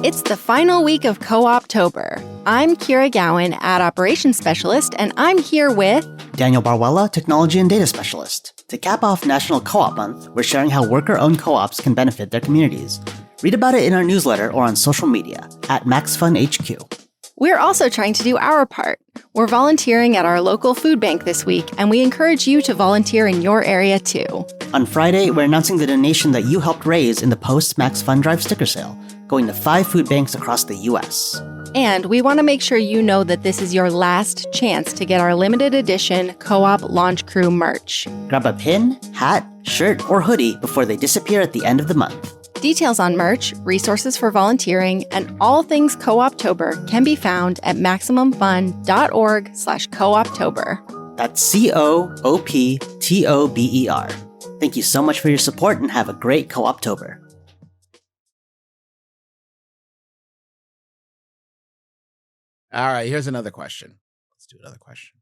It's the final week of Co-Optober. I'm Kira Gowan, Ad Operations Specialist, and I'm here with Daniel Barwella, Technology and Data Specialist. To cap off National Co-op Month, we're sharing how worker-owned co-ops can benefit their communities. Read about it in our newsletter or on social media at MaxFunHQ. We're also trying to do our part. We're volunteering at our local food bank this week, and we encourage you to volunteer in your area too. On Friday, we're announcing the donation that you helped raise in the post-Max Fun Drive sticker sale, going to 5 food banks across the U.S. And we want to make sure you know that this is your last chance to get our limited edition Co-op Launch Crew merch. Grab a pin, hat, shirt, or hoodie before they disappear at the end of the month. Details on merch, resources for volunteering, and all things Co-Optober can be found at MaximumFun.org/Co-Optober. That's COOPTOBER. Thank you so much for your support and have a great Co-Optober. All right, here's another question. Let's do another question.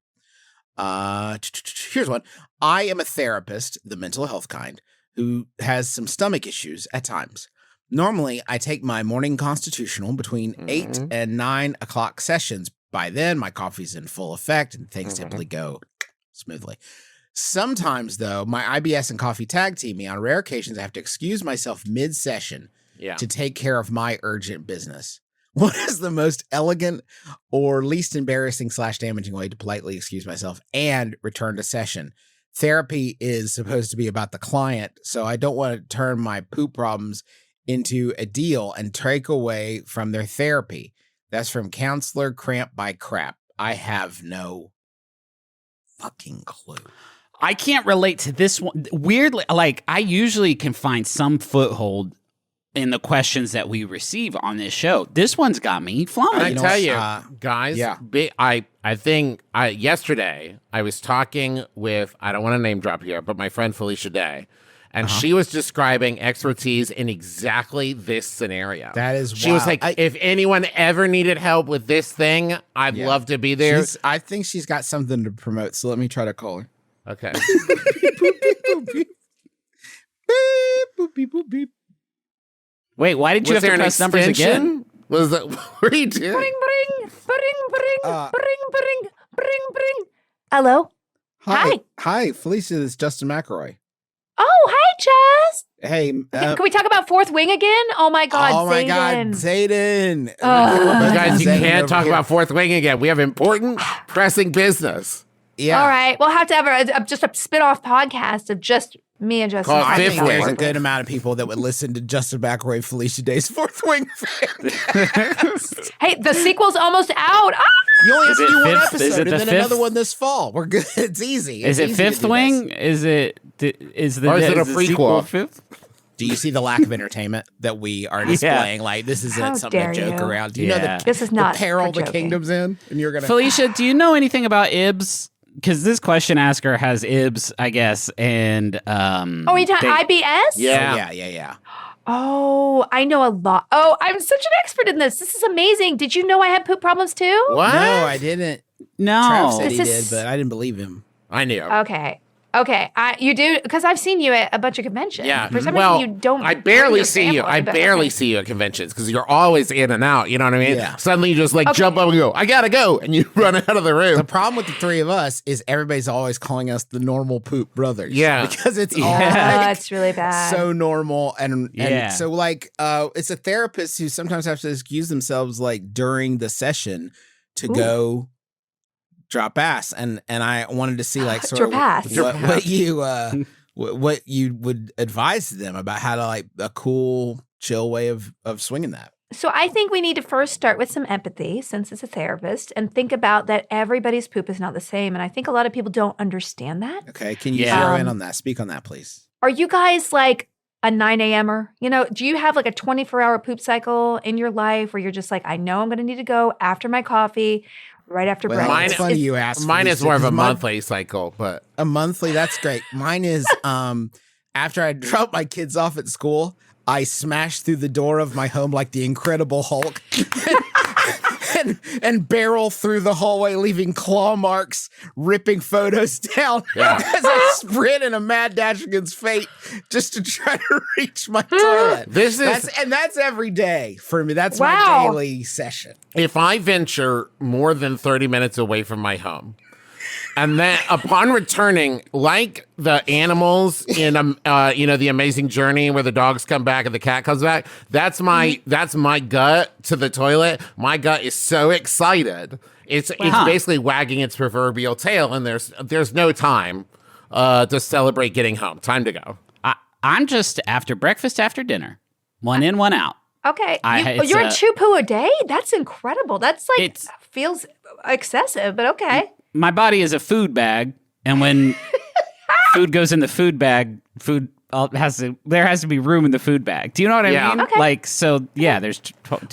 Here's one. I am a therapist, the mental health kind, who has some stomach issues at times. Normally, I take my morning constitutional between 8 and 9 o'clock sessions. By then, my coffee's in full effect and things typically go smoothly. Sometimes, though, my IBS and coffee tag team me. On rare occasions, I have to excuse myself mid-session to take care of my urgent business. What is the most elegant or least embarrassing / damaging way to politely excuse myself and return to session? Therapy is supposed to be about the client, so I don't want to turn my poop problems into a deal and take away from their therapy. That's from Counselor Cramp by Crap. I have no fucking clue. I can't relate to this one. Weirdly, like, I usually can find some foothold in the questions that we receive on this show. This one's got me flying. I tell you, guys, I think yesterday I was talking with, I don't want to name drop here, but my friend Felicia Day. And she was describing expertise in exactly this scenario. That is She was like, if anyone ever needed help with this thing, I'd love to be there. I think she's got something to promote, so let me try to call her. Okay. Wait, why did you have to press numbers again? Was that, what are you doing? Bring, bring, bring, bring, bring, bring. Hello? Hi, Felicia, this is Justin McElroy. Oh, hi, Jess. Hey. Can we talk about Fourth Wing again? Oh, my God, Oh, my God, Zayden. Zayden. Guys, you Zayden can't talk over here. about Fourth Wing again. We have important, pressing business. Yeah. All right. We'll have to have just a spin-off podcast of just me and Justin. Call it I Fifth think there's a Wing. good amount of people that would listen to Justin McElroy, Felicia Day's Fourth Wing fan. Hey, the sequel's almost out. Ah! You only have to Is it do one fifth? Is it episode and the then fifth? another one this fall. We're good. It's easy. Is It's it easy to Fifth do Wing? this. Is it Or is it a the sequel prequel? Fifth? Do you see the lack of entertainment that we are displaying? Like, this isn't How something to dare joke you. around. Do you know Yeah. the, This is not the peril for the joking. kingdom's in? And you're going to... Felicia, do you know anything about IBS? Because this question asker has IBS, I guess, and Oh, you talking IBS? Yeah. Yeah. Oh, I know a lot. Oh, I'm such an expert in this. This is amazing. Did you know I had poop problems too? What? No, I didn't. Trav no. said he This did, is- but I didn't believe him. I knew. Okay. You do, because I've seen you at a bunch of conventions. Yeah. For some well, reason, you don't. I bring barely your see you. sample, I but barely okay. see you at conventions because you're always in and out. You know what I mean? Yeah. Suddenly you just like jump up and go, I gotta go. And you run out of the room. The problem with the three of us is everybody's always calling us the normal poop brothers. Yeah. Because it's all Oh, like, it's really bad. so normal. And Yeah. so like it's a therapist who sometimes have to excuse themselves like during the session to go drop ass. And I wanted to see like sort Drop ass. of what you what you would advise them about how to like a cool chill way of swinging that. So I think we need to first start with some empathy, since it's a therapist, and think about that everybody's poop is not the same. And I think a lot of people don't understand that. Okay, can you Yeah. zero in on that? Speak on that, please. Are you guys like a 9 a.m.er? You know, do you have like a 24-hour poop cycle in your life where you're just like, I know I'm going to need to go after my coffee, right after Well, breakfast? it's funny you asked. Mine is Felicia, more of a 'cause monthly cycle, but A monthly, that's great. Mine is after I drop my kids off at school, I smash through the door of my home like the Incredible Hulk and barrel through the hallway, leaving claw marks, ripping photos down Yeah. as I sprint in a mad dash against fate just to try to reach my toilet. That's every day for me. That's my Wow. daily session. if I venture more than 30 minutes away from my home, and then upon returning, like the animals in The Amazing Journey, where the dogs come back and the cat comes back, that's my gut to the toilet. My gut is so excited. It's basically wagging its proverbial tail, and there's no time to celebrate getting home. Time to go. I'm just after breakfast, after dinner. One in, one out. Okay. it's You're a- at 2 poo a day? That's incredible. That's like, It's- feels excessive, but okay. My body is a food bag, and when food goes in the food bag, there has to be room in the food bag. Do you know what I Yeah. mean? Okay. Like, so yeah, there's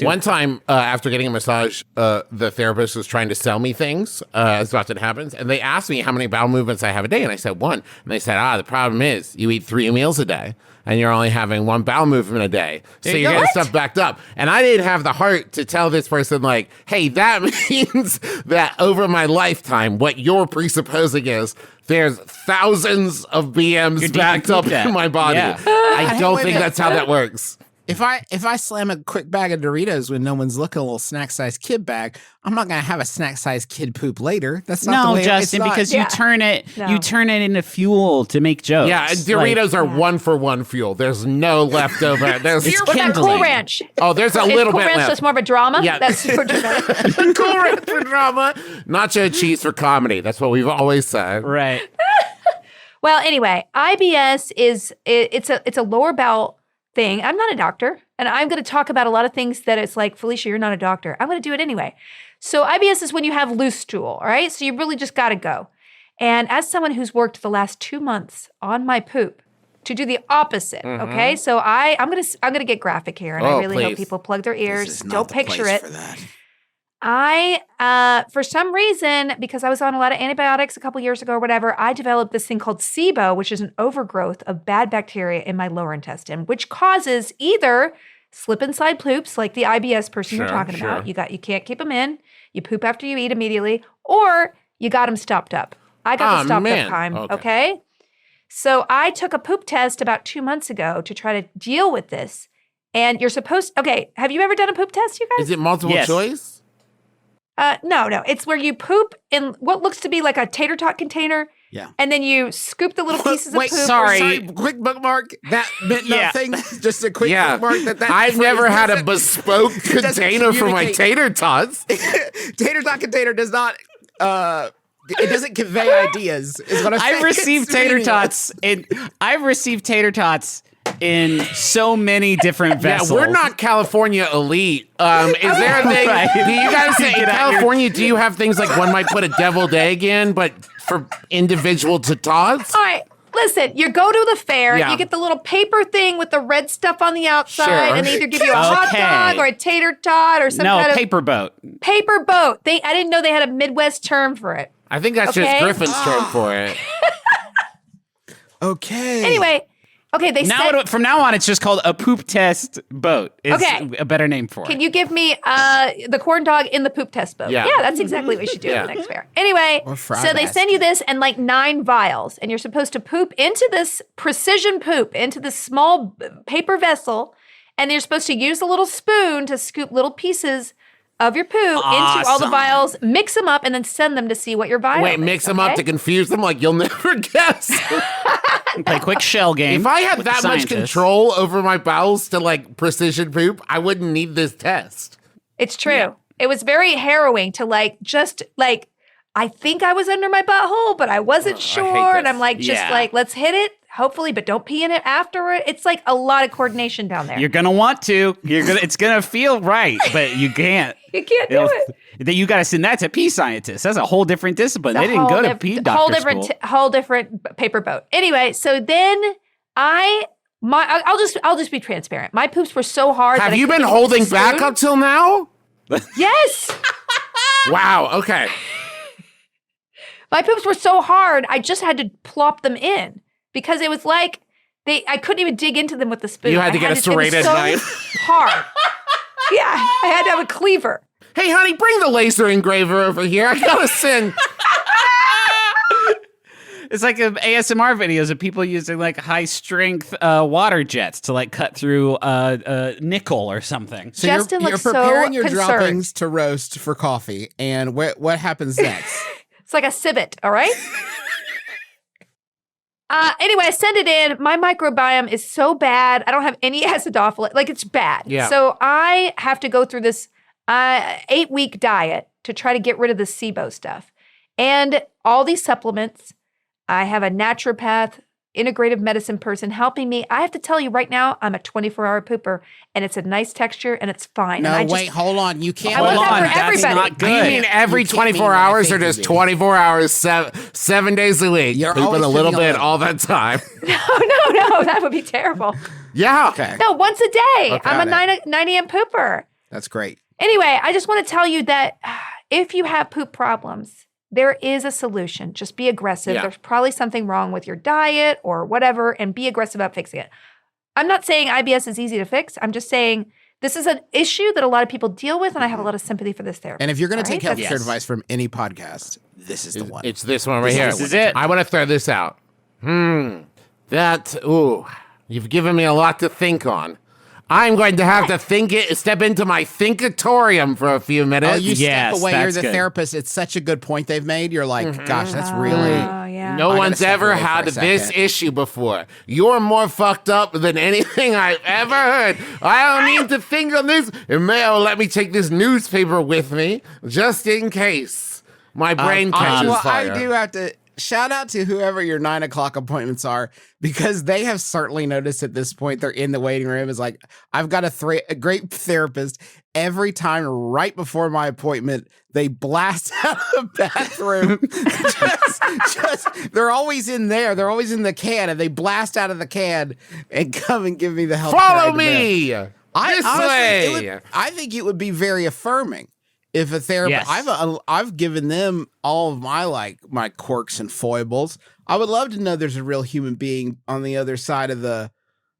One time, after getting a massage, the therapist was trying to sell me things, as often happens, and they asked me how many bowel movements I have a day, and I said 1. And they said, the problem is you eat 3 meals a day, and you're only having 1 bowel movement a day, so you're getting stuff backed up. And I didn't have the heart to tell this person, like, hey, that means that over my lifetime, what you're presupposing is there's thousands of BMs backed up in my body. Yeah. I don't think that's how that works. If I slam a quick bag of Doritos when no one's looking, a little snack-sized kid bag, I'm not gonna have a snack-sized kid poop later. That's not the no, way Justin, because Yeah. you turn it No. into fuel to make jokes. Yeah, and Doritos are 1-for-1 fuel. There's no leftover. There's It's What about kindling. Cool Ranch? Oh, there's a Is little Cool bit Ranch left. just more of a drama? Yeah. That's super dramatic. Cool Ranch for drama. Nacho cheese for comedy. That's what we've always said. right. Well, anyway, IBS it's a lower bowel thing. I'm not a doctor, and I'm going to talk about a lot of things that it's like, Felicia, you're not a doctor. I'm going to do it anyway. So IBS is when you have loose stool, all right? So you really just got to go. And as someone who's worked the last 2 months on my poop to do the opposite, okay? So I'm gonna get graphic here, and I really hope please. people plug their This ears. is not Don't the picture place it. for that. For some reason, because I was on a lot of antibiotics a couple years ago or whatever, I developed this thing called SIBO, which is an overgrowth of bad bacteria in my lower intestine, which causes either slip and slide poops, like the IBS person you're talking about. You can't keep them in. You poop after you eat immediately, or you got them stopped up. I got the stopped up time. Okay. So I took a poop test about 2 months ago to try to deal with this. And you're supposed. Okay. Have you ever done a poop test, you guys? Is it multiple choice? No. It's where you poop in what looks to be like a tater tot container. Yeah. And then you scoop the little pieces of poop. Sorry. Quick bookmark. That meant nothing. Just a quick bookmark. I've never had a bespoke container for my tater tots. Tater tot container does not. It doesn't convey ideas. Is what I'm saying. I've received tater tots in so many different vessels. Yeah, we're not California elite. Is there a thing? Right. Do you guys say in California? Do you have things like one might put a deviled egg in, but for individual tots? All right. Listen, you go to the fair, you get the little paper thing with the red stuff on the outside, and they either give you a hot dog or a tater tot or some kind of paper boat. Paper boat. I didn't know they had a Midwest term for it. I think that's just Griffin's term for it. Okay. Anyway, from now on, it's just called a poop test boat. Is a better name for it. Can you give me the corn dog in the poop test boat? Yeah, that's exactly what we should do at the next fair. Anyway, so they send you this and like 9 vials, and you're supposed to poop into this precision poop, into this small paper vessel, and you're supposed to use a little spoon to scoop little pieces of your poo into all the vials, mix them up, and then send them to see what your vial is. Wait, mix them up to confuse them? Like, you'll never guess. Play quick shell game. If I had that much control over my bowels to, like, precision poop, I wouldn't need this test. It's true. Yeah. It was very harrowing to, I think I was under my butthole, but I wasn't sure. And I'm like, let's hit it. Hopefully, but don't pee in it afterward. It's like a lot of coordination down there. You're gonna want to. It's gonna feel right, but you can't. You can't do it. You got to send that to pee scientists. That's a whole different discipline. They didn't go to pee doctor school. Whole different paper boat. Anyway, so then I'll just be transparent. My poops were so hard. Have you been holding back up till now? Yes. Wow. Okay. My poops were so hard. I just had to plop them in. Because it was like, I couldn't even dig into them with the spoon. You had to get a serrated knife. Hard. Yeah, I had to have a cleaver. Hey, honey, bring the laser engraver over here. I gotta send. It's like ASMR videos of people using like high strength water jets to like cut through nickel or something. So Justin you're looks preparing your concerned. droppings to roast for coffee, and what happens next? It's like a civet, all right? Anyway, I send it in. My microbiome is so bad. I don't have any acidophilus. Like, it's bad. Yeah. So I have to go through this 8-week diet to try to get rid of the SIBO stuff. And all these supplements. I have a naturopath, integrative medicine person helping me. I have to tell you right now, I'm a 24-hour pooper, and it's a nice texture, and it's fine. No, wait, hold on. You can't. Hold on. That's not good. You mean every 24 hours or just 24 hours, 7 days a week? You're pooping a little bit all the time. No, that would be terrible. Yeah. Okay. No, once a day. Okay. I'm a 9 a.m. pooper. That's great. Anyway, I just want to tell you that if you have poop problems, there is a solution. Just be aggressive. Yeah. There's probably something wrong with your diet or whatever, and be aggressive about fixing it. I'm not saying IBS is easy to fix. I'm just saying this is an issue that a lot of people deal with, and I have a lot of sympathy for this therapist. And if you're going to take healthcare advice from any podcast, this is the one. It's this one right here. This is it. I want to throw this out. You've given me a lot to think on. I'm going to have to step into my thinkatorium for a few minutes. Oh, you step away. You're the therapist. It's such a good point they've made. You're like, gosh, that's really... yeah. No one's ever had this issue before. You're more fucked up than anything I've ever heard. I don't need to think on this. And let me take this newspaper with me, just in case my brain catches fire. I do have to... Shout out to whoever your 9 o'clock appointments are, because they have certainly noticed at this point they're in the waiting room. It's like, I've got a great therapist. Every time right before my appointment, they blast out of the bathroom. They're always in there. They're always in the can, and they blast out of the can and come and give me the help. Follow me. I think it would be very affirming If a therapist, Yes. I've given them all of my quirks and foibles. I would love to know there's a real human being on the other side of the.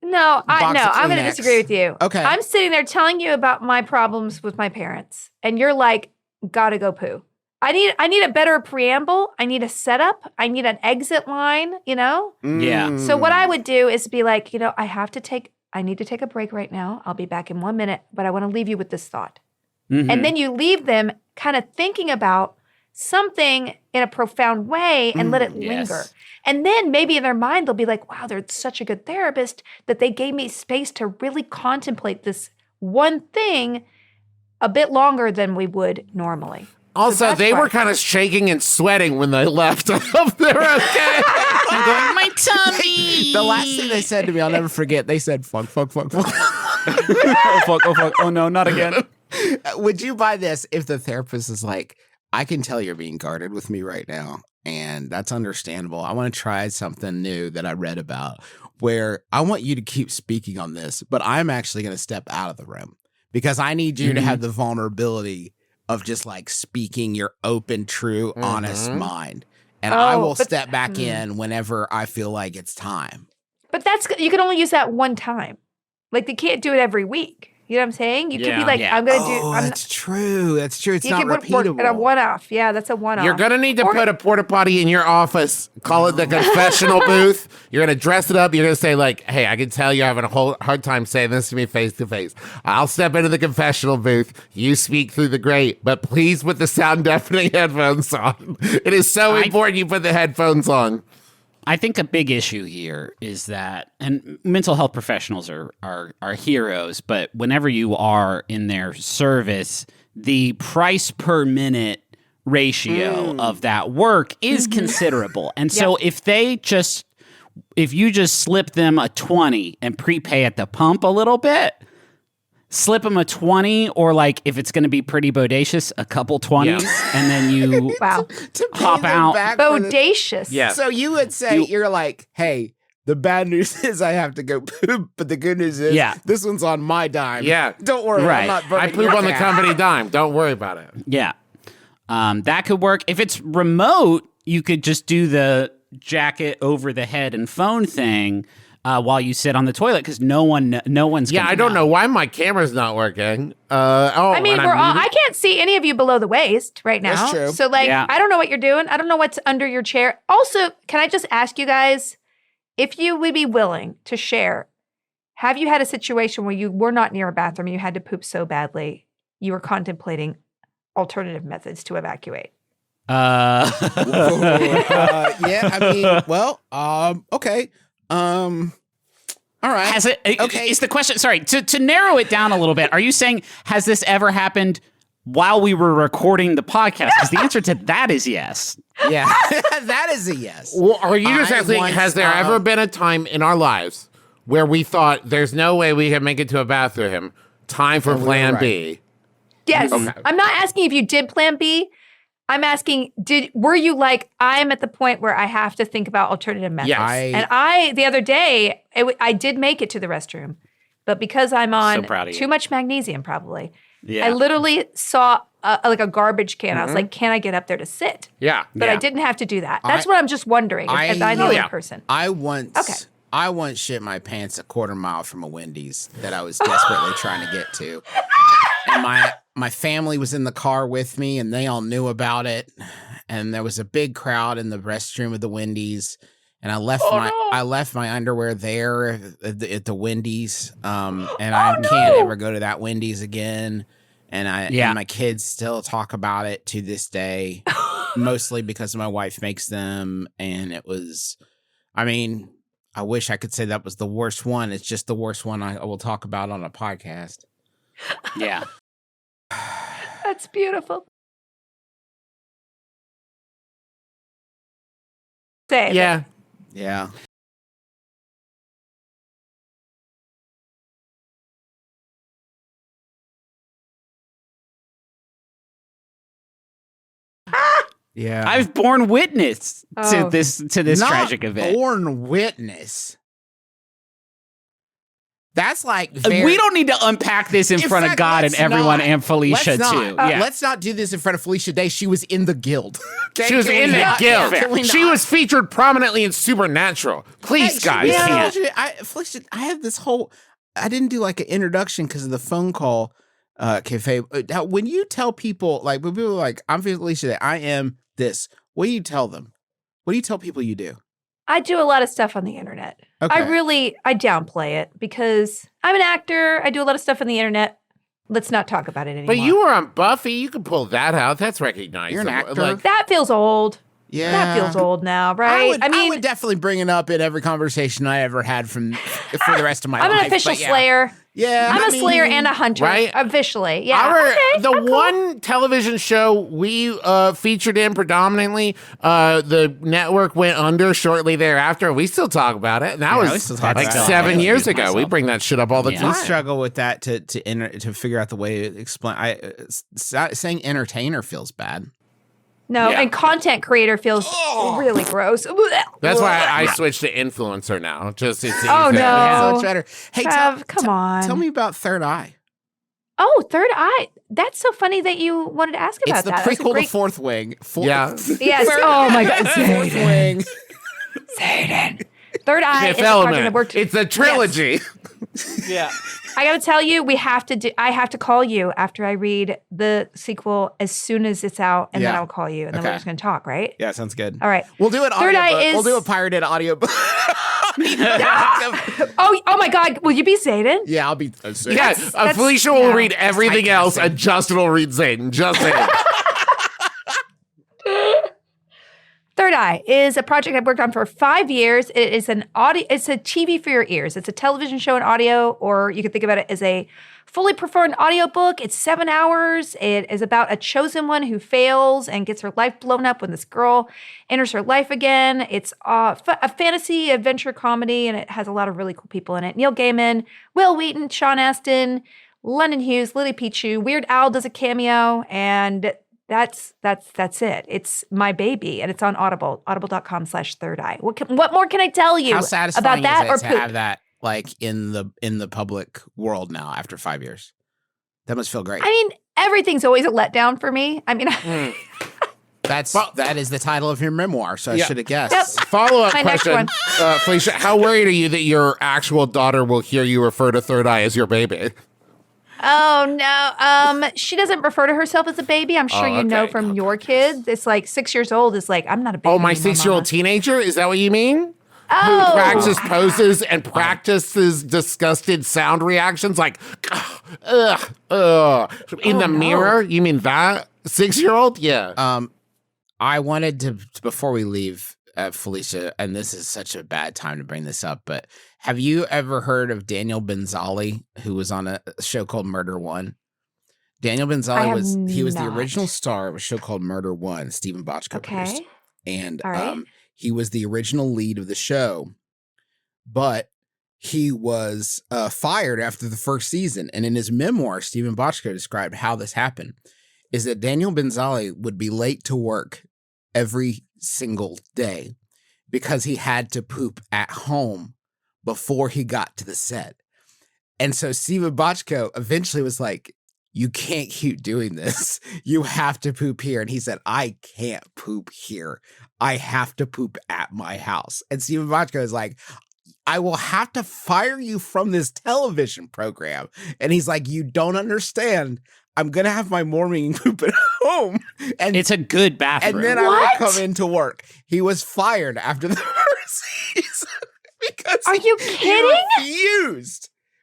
I'm going to Kleenex. disagree with you. Okay. I'm sitting there telling you about my problems with my parents, and you're like, gotta go poo. I need a better preamble. I need a setup. I need an exit line, Yeah. So what I would do is be like, I need to take a break right now. I'll be back in 1 minute, but I want to leave you with this thought. Mm-hmm. And then you leave them kind of thinking about something in a profound way and let it linger. Yes. And then maybe in their mind, they'll be like, wow, they're such a good therapist that they gave me space to really contemplate this one thing a bit longer than we would normally. Also, they were kind of shaking and sweating when they left. I hope they're okay. I'm going, my tummy. The last thing they said to me, I'll never forget. They said, "Fuck." Oh fuck. Oh no, not again. Would you buy this if the therapist is like, I can tell you're being guarded with me right now, and that's understandable. I want to try something new that I read about where I want you to keep speaking on this, but I'm actually going to step out of the room because I need you to have the vulnerability of just like speaking your open, true, honest mind. And I will step back in whenever I feel like it's time. But you can only use that one time. Like they can't do it every week. You know what I'm saying? You could be like, I'm going to do. That's true. That's true. It's not repeatable. And a one-off. Yeah, that's a one-off. You're going to need to put a porta potty in your office. Call it the confessional booth. You're going to dress it up. You're going to say like, hey, I can tell you're having a hard time saying this to me face to face. I'll step into the confessional booth. You speak through the grate, but please put the sound deafening headphones on. It is so important you put the headphones on. I think a big issue here is that, and mental health professionals are heroes, but whenever you are in their service, the price per minute ratio of that work is considerable. And so if you just slip them a 20 and prepay at the pump a little bit, slip them a 20, or like if it's going to be pretty bodacious, a couple 20s, and then you hop out. Bodacious. Yeah. So you would say, you're like, hey, the bad news is I have to go poop, but the good news is this one's on my dime. Yeah. Don't worry. Right. I'm not burning I poop on the company dime. Don't worry about it. Yeah. That could work. If it's remote, you could just do the jacket over the head and phone thing while you sit on the toilet, because no one's. Yeah, I don't know why my camera's not working. I can't see any of you below the waist right now. That's true. So I don't know what you're doing. I don't know what's under your chair. Also, can I just ask you guys if you would be willing to share? Have you had a situation where you were not near a bathroom and you had to poop so badly you were contemplating alternative methods to evacuate? Yeah, I mean, well, okay. All right. Has it? Okay. Is the question? Sorry, to narrow it down a little bit. Are you saying has this ever happened while we were recording the podcast? Because the answer to that is yes. Yeah, that is a yes. Well, are you just asking? Has there ever been a time in our lives where we thought there's no way we can make it to a bathroom? Time for Plan B. Yes. Okay. I'm not asking if you did Plan B. I'm asking, were you like, I'm at the point where I have to think about alternative methods? Yes. The other day, I did make it to the restroom, but because I'm on too much magnesium, probably, I literally saw a garbage can. I was like, can I get up there to sit? Yeah. But I didn't have to do that. That's what I'm just wondering. If I'm the only person. I once shit my pants a quarter mile from a Wendy's that I was desperately trying to get to. And my family was in the car with me, and they all knew about it. And there was a big crowd in the restroom of the Wendy's, and I left my underwear there at the Wendy's. And I can't ever go to that Wendy's again. And and my kids still talk about it to this day, mostly because my wife makes them. And it was, I mean, I wish I could say that was the worst one. It's just the worst one I will talk about on a podcast. Yeah. That's beautiful. Say Yeah. Yeah. Yeah. I've borne witness to this tragic event. Born witness. That's like we don't need to unpack this in front of God and everyone and Felicia too. Let's not do this in front of Felicia Day. She was in the guild. Okay? She was in the guild. She was featured prominently in Supernatural. Please, guys. Felicia, I have this whole. I didn't do like an introduction because of the phone call. Cafe. When you tell people, like when people are like, I'm Felicia Day, I am this. What do you tell them? What do you tell people you do? I do a lot of stuff on the internet. Okay. I downplay it because I'm an actor. I do a lot of stuff on the internet. Let's not talk about it anymore. But you were on Buffy. You can pull that out. That's recognizable. You're an actor. That feels old. Yeah. That feels old now, right? I would definitely bring it up in every conversation I ever had for the rest of my life. I'm an official slayer. Yeah, I'm a slayer and a hunter, right? Officially. Yeah. One television show we featured in predominantly, the network went under shortly thereafter. We still talk about it. And that was like 7 years ago. We bring that shit up all the time. We struggle with that to figure out the way to explain. Saying entertainer feels bad. No, and content creator feels really gross. That's why I switched to influencer now. Just it's easier. Oh no, so it's better. Hey, come on. Tell me about Third Eye. Oh, Third Eye. That's so funny that you wanted to ask about that. It's the prequel to Fourth Wing. Yes. Oh my God. Fourth Wing. Zayden. Third Eye. Fifth Element. It's a trilogy. Yes. Yeah. I got to tell you, I have to call you after I read the sequel as soon as it's out, and then I'll call you, and then we're just going to talk, right? Yeah, sounds good. All right. We'll do it audiobook. We'll do a pirated audiobook. Oh my God. Will you be Zayden? Yeah, I'll be Zayden. Yeah, Felicia will read everything else, and Justin will read Zayden. Just Zayden. Third Eye is a project I've worked on for 5 years. It is it's a TV for your ears. It's a television show and audio, or you could think about it as a fully performed audiobook. It's 7 hours. It is about a chosen one who fails and gets her life blown up when this girl enters her life again. It's a fantasy adventure comedy, and it has a lot of really cool people in it. Neil Gaiman, Will Wheaton, Sean Astin, London Hughes, Lily Pichu, Weird Al does a cameo, and that's it. It's my baby, and it's on Audible, audible.com/Third Eye. What more can I tell you about that? Or to have that like in the public world now after 5 years? That must feel great. I mean, everything's always a letdown for me. I mean, that is the title of your memoir, so I should have guessed. Yep. Follow-up question, Felicia, how worried are you that your actual daughter will hear you refer to Third Eye as your baby? Oh, no. She doesn't refer to herself as a baby. I'm sure you know from your kids. It's like 6 years old is like, I'm not a baby. Oh, my 6-year-old teenager? Is that what you mean? Oh. Who practices poses and practices disgusted sound reactions like, in the mirror? You mean that? 6-year-old? Yeah. I wanted to, before we leave, Felicia, and this is such a bad time to bring this up, but have you ever heard of Daniel Benzali, who was on a show called Murder One? Daniel Benzali was the original star of a show called Murder One, Stephen Bochco produced. And he was the original lead of the show, but he was fired after the first season. And in his memoir, Stephen Bochco described how this happened, is that Daniel Benzali would be late to work every single day because he had to poop at home before he got to the set. And so Stephen Bochco eventually was like, you can't keep doing this. You have to poop here. And he said, I can't poop here. I have to poop at my house. And Stephen Bochco is like, I will have to fire you from this television program. And he's like, you don't understand. I'm going to have my morning poop at home. And it's a good bathroom. And then I will come into work. He was fired after the first season because Are you kidding? He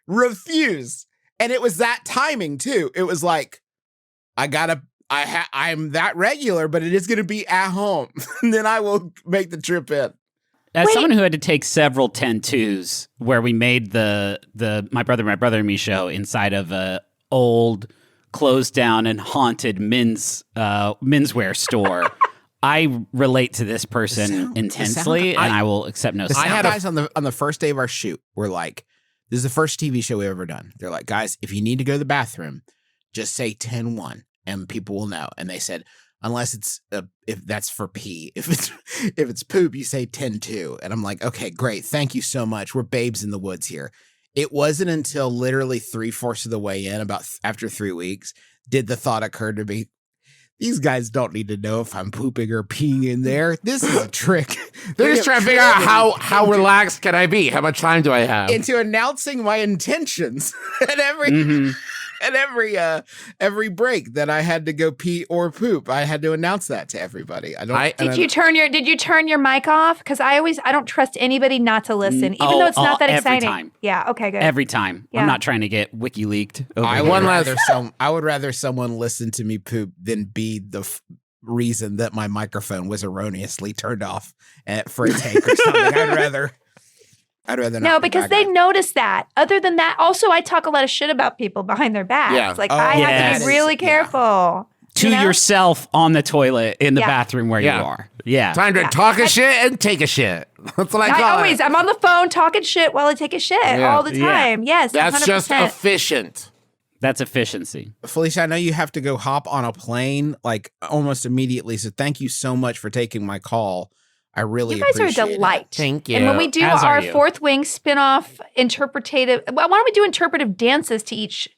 refused. And it was that timing too. It was like, I'm that regular, but it is going to be at home. And then I will make the trip in. As someone who had to take several 10-2s where we made the My Brother and Me show inside of a old closed down and haunted menswear store, I relate to this person intensely, and I will accept no. The sound guys on the first day of our shoot were like, "This is the first TV show we've ever done." They're like, "Guys, if you need to go to the bathroom, just say 10-1, and people will know." And they said, "Unless it's if that's for pee, if it's poop, you say 10-2." And I'm like, "Okay, great, thank you so much. We're babes in the woods here. It wasn't until literally 3/4 of the way in, about after 3 weeks, did the thought occur to me, these guys don't need to know if I'm pooping or peeing in there. This is a trick. They're just trying to figure out how relaxed can I be? How much time do I have? Into announcing my intentions at every break that I had to go pee or poop. I had to announce that to everybody. Did you turn your mic off? Because I don't trust anybody not to listen, even though it's not that exciting. Every time. Yeah. Okay. Good. Every time. Yeah. I'm not trying to get wiki leaked. I would rather someone listen to me poop than be the reason that my microphone was erroneously turned off for a take or something. I'd rather not. No, because they notice that. Other than that, also, I talk a lot of shit about people behind their backs. Yeah. Like, I have to be really careful. To yourself on the toilet in the bathroom where you Yeah. are. Yeah. Time to talk a shit and take a shit. That's what I call it. I'm on the phone talking shit while I take a shit all the time. Yes, That's 100%. just efficient. That's efficiency. Felicia, I know you have to go hop on a plane like almost immediately. So thank you so much for taking my call. I really You guys are a appreciate delight. it. Thank you. And when we do As our are you. Fourth Wing spinoff interpretative, why don't we do interpretive dances to each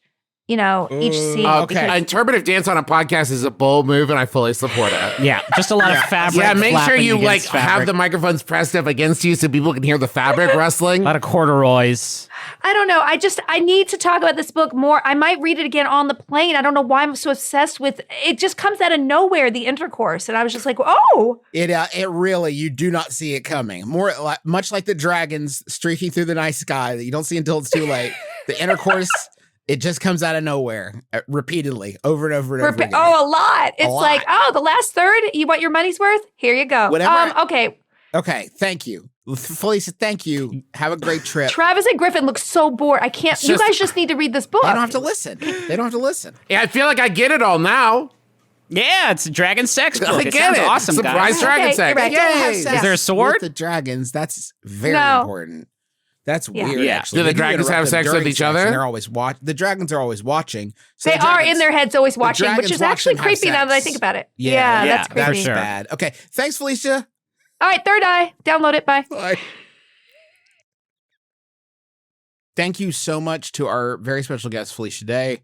scene? Okay. because- Interpretive dance on a podcast is a bold move, and I fully support it. Yeah. Just a lot of fabric. Yeah, make sure flapping you against have fabric. the microphones pressed up against you so people can hear the fabric rustling. A lot of corduroys. I don't know. I need to talk about this book more. I might read it again on the plane. I don't know why I'm so obsessed with it. Just comes out of nowhere, the intercourse. And I was just like, oh. It really, you do not see it coming. Much like the dragons streaking through the night sky that you don't see until it's too late. The intercourse, it just comes out of nowhere repeatedly, over and over and over again. Oh, a lot. It's lot. like, the last third, you want your money's worth? Here you go. Okay. Okay, thank you. Felicia, thank you. Have a great trip. Travis and Griffin look so bored. I can't. You guys just need to read this book. They don't have to listen. Yeah, I feel like I get it all now. Yeah, it's a dragon sex book. I It get sounds it. awesome, Surprise guys. dragon sex. you're right. Yay. Is there a sword? With the dragons, that's very No. important. That's Yeah. weird. Yeah. Actually. Do the They dragons interrupt have them sex with during each other? and they're always the dragons are always watching. So They the are dragons- in their heads always watching, which dragons is actually watch them have creepy now that I sex. think about it. Yeah, That's for creepy. sure. Bad. Okay, thanks, Felicia. All right, Third Eye. Download it. Bye. Bye. Thank you so much to our very special guest, Felicia Day.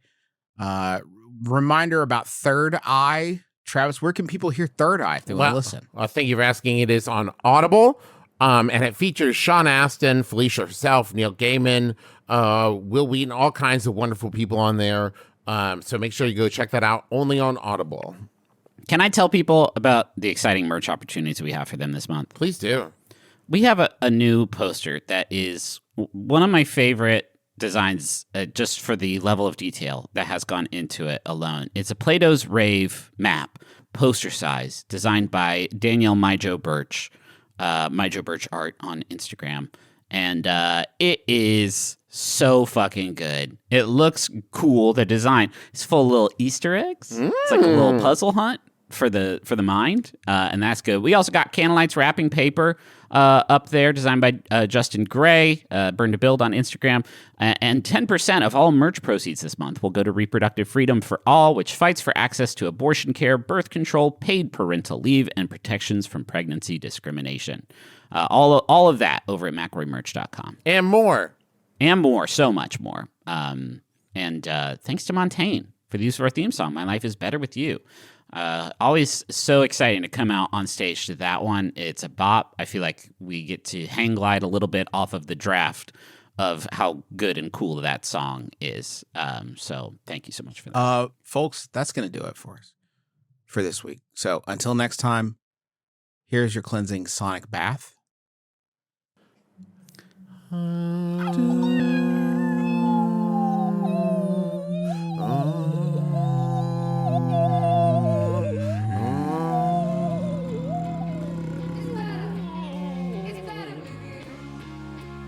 Reminder about Third Eye. Travis, where can people hear Third Eye if they want to listen? Well, thank you for asking. It is on Audible, and it features Sean Astin, Felicia herself, Neil Gaiman, Will Wheaton, all kinds of wonderful people on there. So make sure you go check that out, only on Audible. Can I tell people about the exciting merch opportunities we have for them this month? Please do. We have a new poster that is one of my favorite designs just for the level of detail that has gone into it alone. It's a Plato's Rave map, poster size, designed by Danielle Myjo Birch, Myjo Birch Art on Instagram. And it is so fucking good. It looks cool. The design is full of little Easter eggs. It's like a little puzzle hunt for the mind, and that's good. We also got Candlelights wrapping paper up there, designed by Justin Gray, Burn to Build on Instagram. And 10% of all merch proceeds this month will go to Reproductive Freedom for All, which fights for access to abortion care, birth control, paid parental leave, and protections from pregnancy discrimination. All of that over at McElroymerch.com. And more. And more, so much more. And thanks to Montaigne for the use of our theme song, My Life is Better With You. Always so exciting to come out on stage to that one. It's a bop. I feel like we get to hang glide a little bit off of the draft of how good and cool that song is. So thank you so much for that. Folks, that's going to do it for us for this week. So until next time, here's your cleansing sonic bath.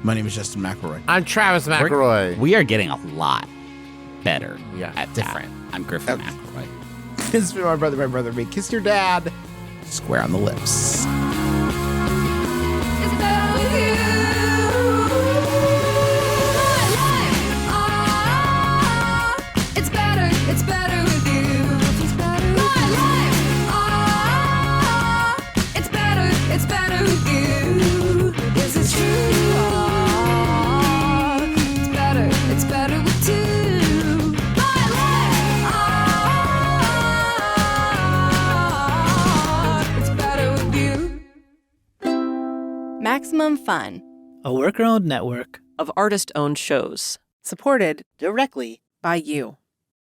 My name is Justin McElroy. I'm Travis McElroy. We are getting a lot better at different. that. I'm Griffin McElroy. This is my brother, me. Kiss your dad. Square on the lips. It's better with you. My life, it's better with you. My life, it's better with you. This is true. It's better maximum fun. A worker-owned network of artist-owned shows. Supported directly by you.